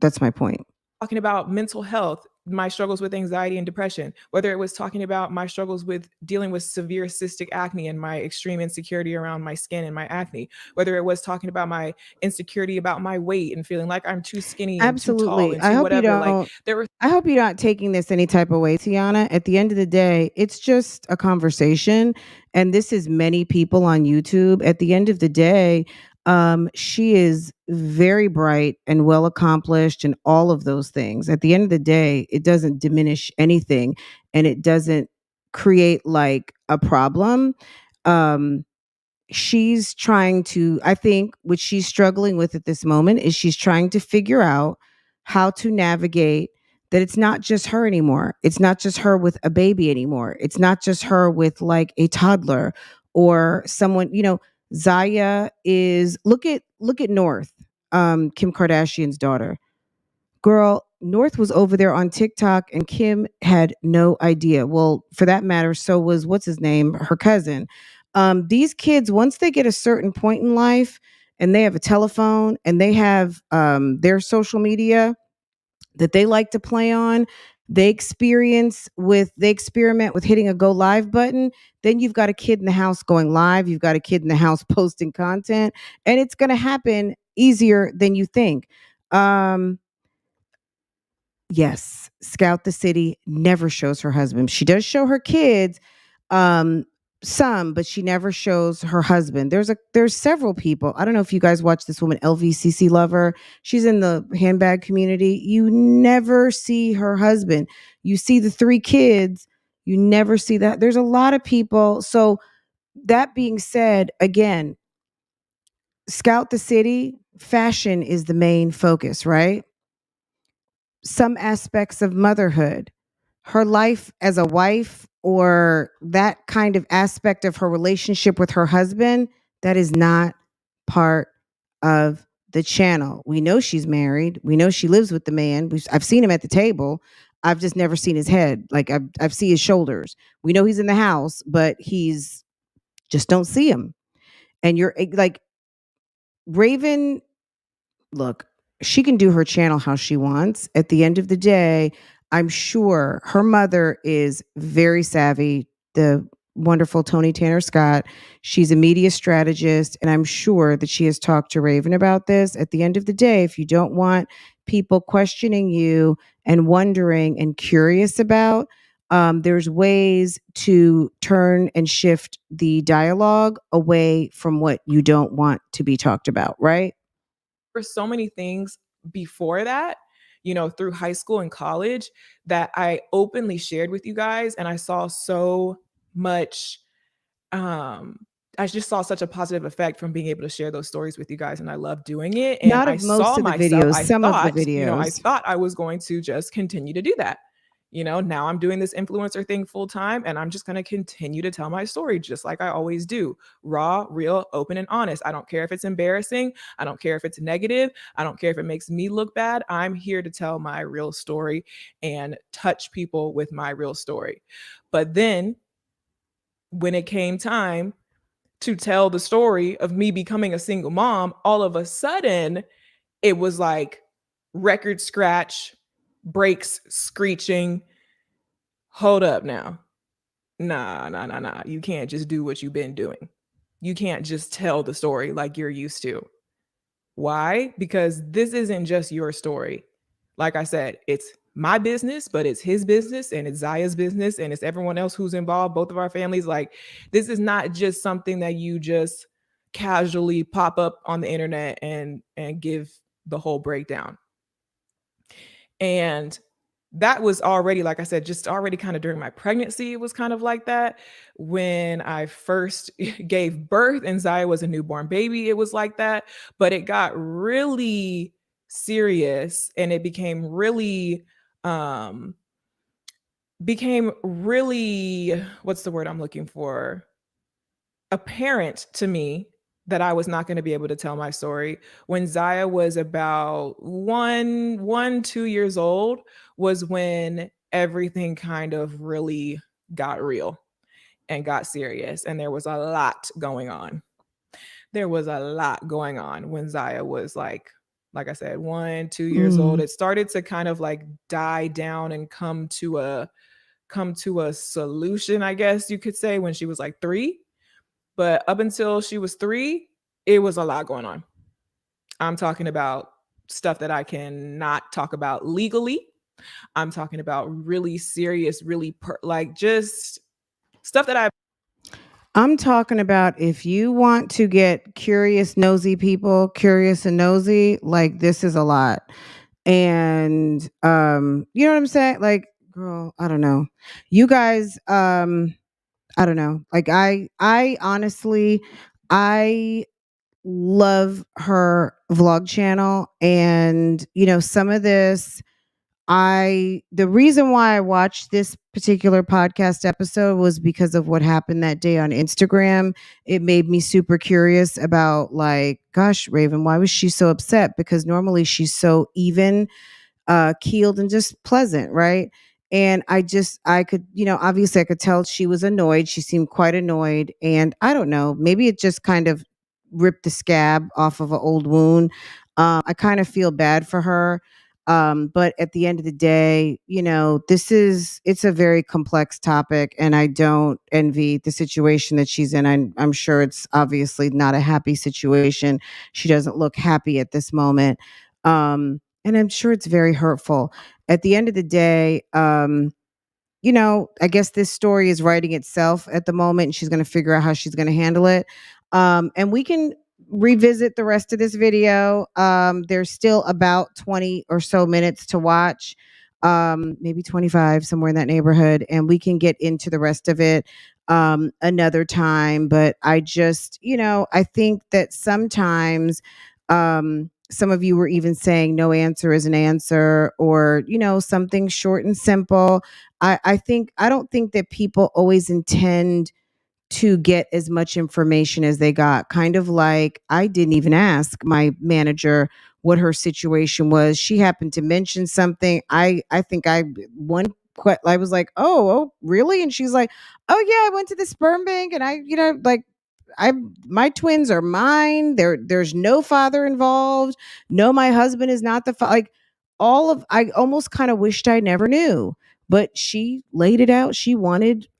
That's my point. Talking about mental health, my struggles with anxiety and depression, whether it was talking about my struggles with dealing with severe cystic acne and my extreme insecurity around my skin and my acne, whether it was talking about my insecurity about my weight and feeling like I'm too skinny and too tall and too whatever. Like, I hope you're not taking this any type of way, Tiana. At the end of the day, it's just a conversation. And this is many people on YouTube. At the end of the day, she is very bright and well accomplished and all of those things. At the end of the day, it doesn't diminish anything, and it doesn't create like a problem. She's trying to, I think what she's struggling with at this moment is she's trying to figure out how to navigate that it's not just her anymore. It's not just her with a baby anymore. It's not just her with like a toddler or someone, Zaya is, look at North, Kim Kardashian's daughter. Girl, North was over there on TikTok and Kim had no idea. Well, for that matter, so was what's his name, her cousin. These kids, once they get a certain point in life and they have a telephone and they have their social media that they like to play on, they experiment with hitting a go live button. Then you've got a kid in the house going live. You've got a kid in the house posting content, and it's going to happen easier than you think. Yes, Scout the City never shows her husband. She does show her kids. some, but she never shows her husband. There's several people. I don't know if you guys watch this woman, LVCC Lover. She's in the handbag community. You never see her husband. You see the 3 kids. You never see that. There's a lot of people. So that being said, again, Scout the City, fashion is the main focus, right? Some aspects of motherhood, her life as a wife, or that kind of aspect of her relationship with her husband, that is not part of the channel. We know she's married. We know she lives with the man. I've seen him at the table. I've just never seen his head. Like I've seen his shoulders. We know he's in the house, but he's just don't see him. And you're like, Raven, look, she can do her channel how she wants. At the end of the day, I'm sure her mother is very savvy, the wonderful Tony Tanner Scott. She's a media strategist, and I'm sure that she has talked to Raven about this. At the end of the day, if you don't want people questioning you and wondering and curious about, there's ways to turn and shift the dialogue away from what you don't want to be talked about, right? For so many things before that, through high school and college, that I openly shared with you guys, and I saw so much I just saw such a positive effect from being able to share those stories with you guys, and I love doing it. And Not I of most saw of the myself, videos, I some of the thought, I videos. thought I was going to just continue to do that. Now I'm doing this influencer thing full time, and I'm just going to continue to tell my story just like I always do. Raw, real, open, and honest. I don't care if it's embarrassing. I don't care if it's negative. I don't care if it makes me look bad. I'm here to tell my real story and touch people with my real story. But then when it came time to tell the story of me becoming a single mom, all of a sudden it was like record scratch, brakes screeching. Hold up now. Nah. You can't just do what you've been doing. You can't just tell the story like you're used to. Why? Because this isn't just your story. Like I said, it's my business, but it's his business, and it's Zaya's business, and it's everyone else who's involved, both of our families. Like, this is not just something that you just casually pop up on the internet and give the whole breakdown. And that was already, like I said, just already kind of during my pregnancy, it was kind of like that. When I first gave birth and Zaya was a newborn baby, it was like that. But it got really serious, and it became really, what's the word I'm looking for? Apparent to me that I was not going to be able to tell my story when Zaya was about 2 years old, was when everything kind of really got real and got serious. And there was a lot going on. There was a lot going on when Zaya was like I said, 2 years old. It started to kind of like die down and come to a solution, I guess you could say, when she was like 3. But up until she was 3, it was a lot going on. I'm talking about stuff that I cannot talk about legally. I'm talking about really serious, really just stuff that I'm talking about, if you want to get curious, nosy people, curious and nosy, like, this is a lot. And you know what I'm saying? Like, girl, I don't know. You guys, I don't know. Like, I honestly, I love her vlog channel, and some of this, the reason why I watched this particular podcast episode was because of what happened that day on Instagram. It made me super curious about, like, gosh, Raven, why was she so upset? Because normally she's so even keeled and just pleasant, right? And I could, obviously I could tell she was annoyed. She seemed quite annoyed. And I don't know, maybe it just kind of ripped the scab off of an old wound. I kind of feel bad for her. But at the end of the day, it's a very complex topic, and I don't envy the situation that she's in. I'm sure it's obviously not a happy situation. She doesn't look happy at this moment. And I'm sure it's very hurtful. At the end of the day, you know, I guess this story is writing itself at the moment, and she's going to figure out how she's going to handle it. And we can revisit the rest of this video. There's still about 20 or so minutes to watch, maybe 25, somewhere in that neighborhood, and we can get into the rest of it another time. But I just, you know, I think that sometimes some of you were even saying no answer is an answer, or, you know, something short and simple. I don't think that people always intend to get as much information as they got. Kind of like I didn't even ask my manager what her situation was. She happened to mention something. I think I was like, oh, really? And she's like, oh yeah, I went to the sperm bank and I, you know, like I my twins are mine. There's no father involved. No, my husband is not the like all of I almost kind of wished I never knew. But she laid it out.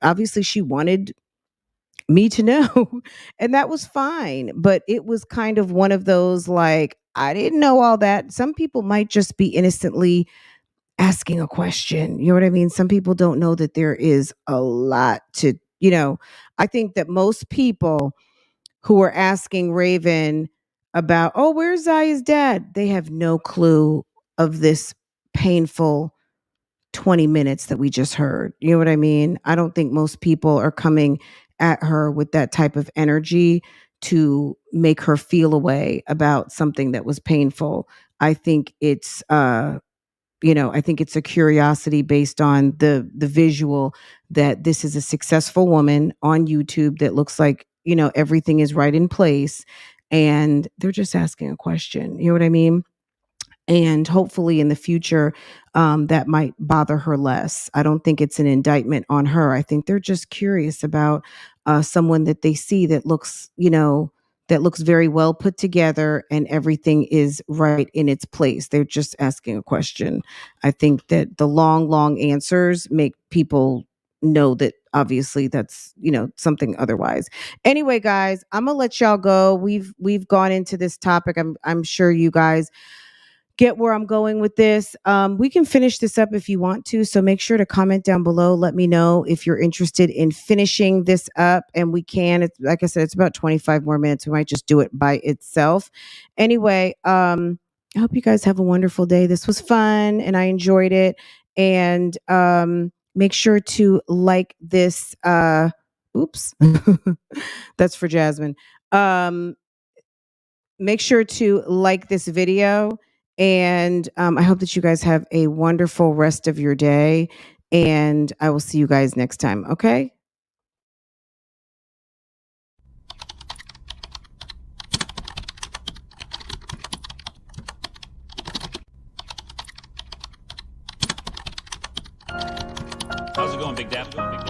Obviously she wanted me to know. And that was fine. But it was kind of one of those like, I didn't know all that. Some people might just be innocently asking a question. You know what I mean? Some people don't know that there is a lot to, you know, I think that most people who are asking Raven about, oh, where's Zaya's dad? They have no clue of this painful 20 minutes that we just heard. You know what I mean? I don't think most people are coming at her with that type of energy to make her feel a way about something that was painful. I think it's you know, I think it's a curiosity based on the visual that this is a successful woman on YouTube that looks like, you know, everything is right in place, and they're just asking a question. You know what I mean? And hopefully in the future, that might bother her less. I don't think it's an indictment on her. I think they're just curious about someone that they see that looks, you know, that looks very well put together and everything is right in its place. They're just asking a question. I think that the long answers make people know that obviously that's, you know, something otherwise. Anyway, guys, I'm gonna let y'all go. We've gone into this topic. I'm sure you guys get where I'm going with this. We can finish this up if you want to. So make sure to comment down below. Let me know if you're interested in finishing this up. And we can. It's, like I said, it's about 25 more minutes. We might just do it by itself. Anyway, I hope you guys have a wonderful day. This was fun and I enjoyed it. And make sure to like this. Oops. That's for Jasmine. Make sure to like this video. And I hope that you guys have a wonderful rest of your day. And I will see you guys next time. Okay? How's it going, Big Dad?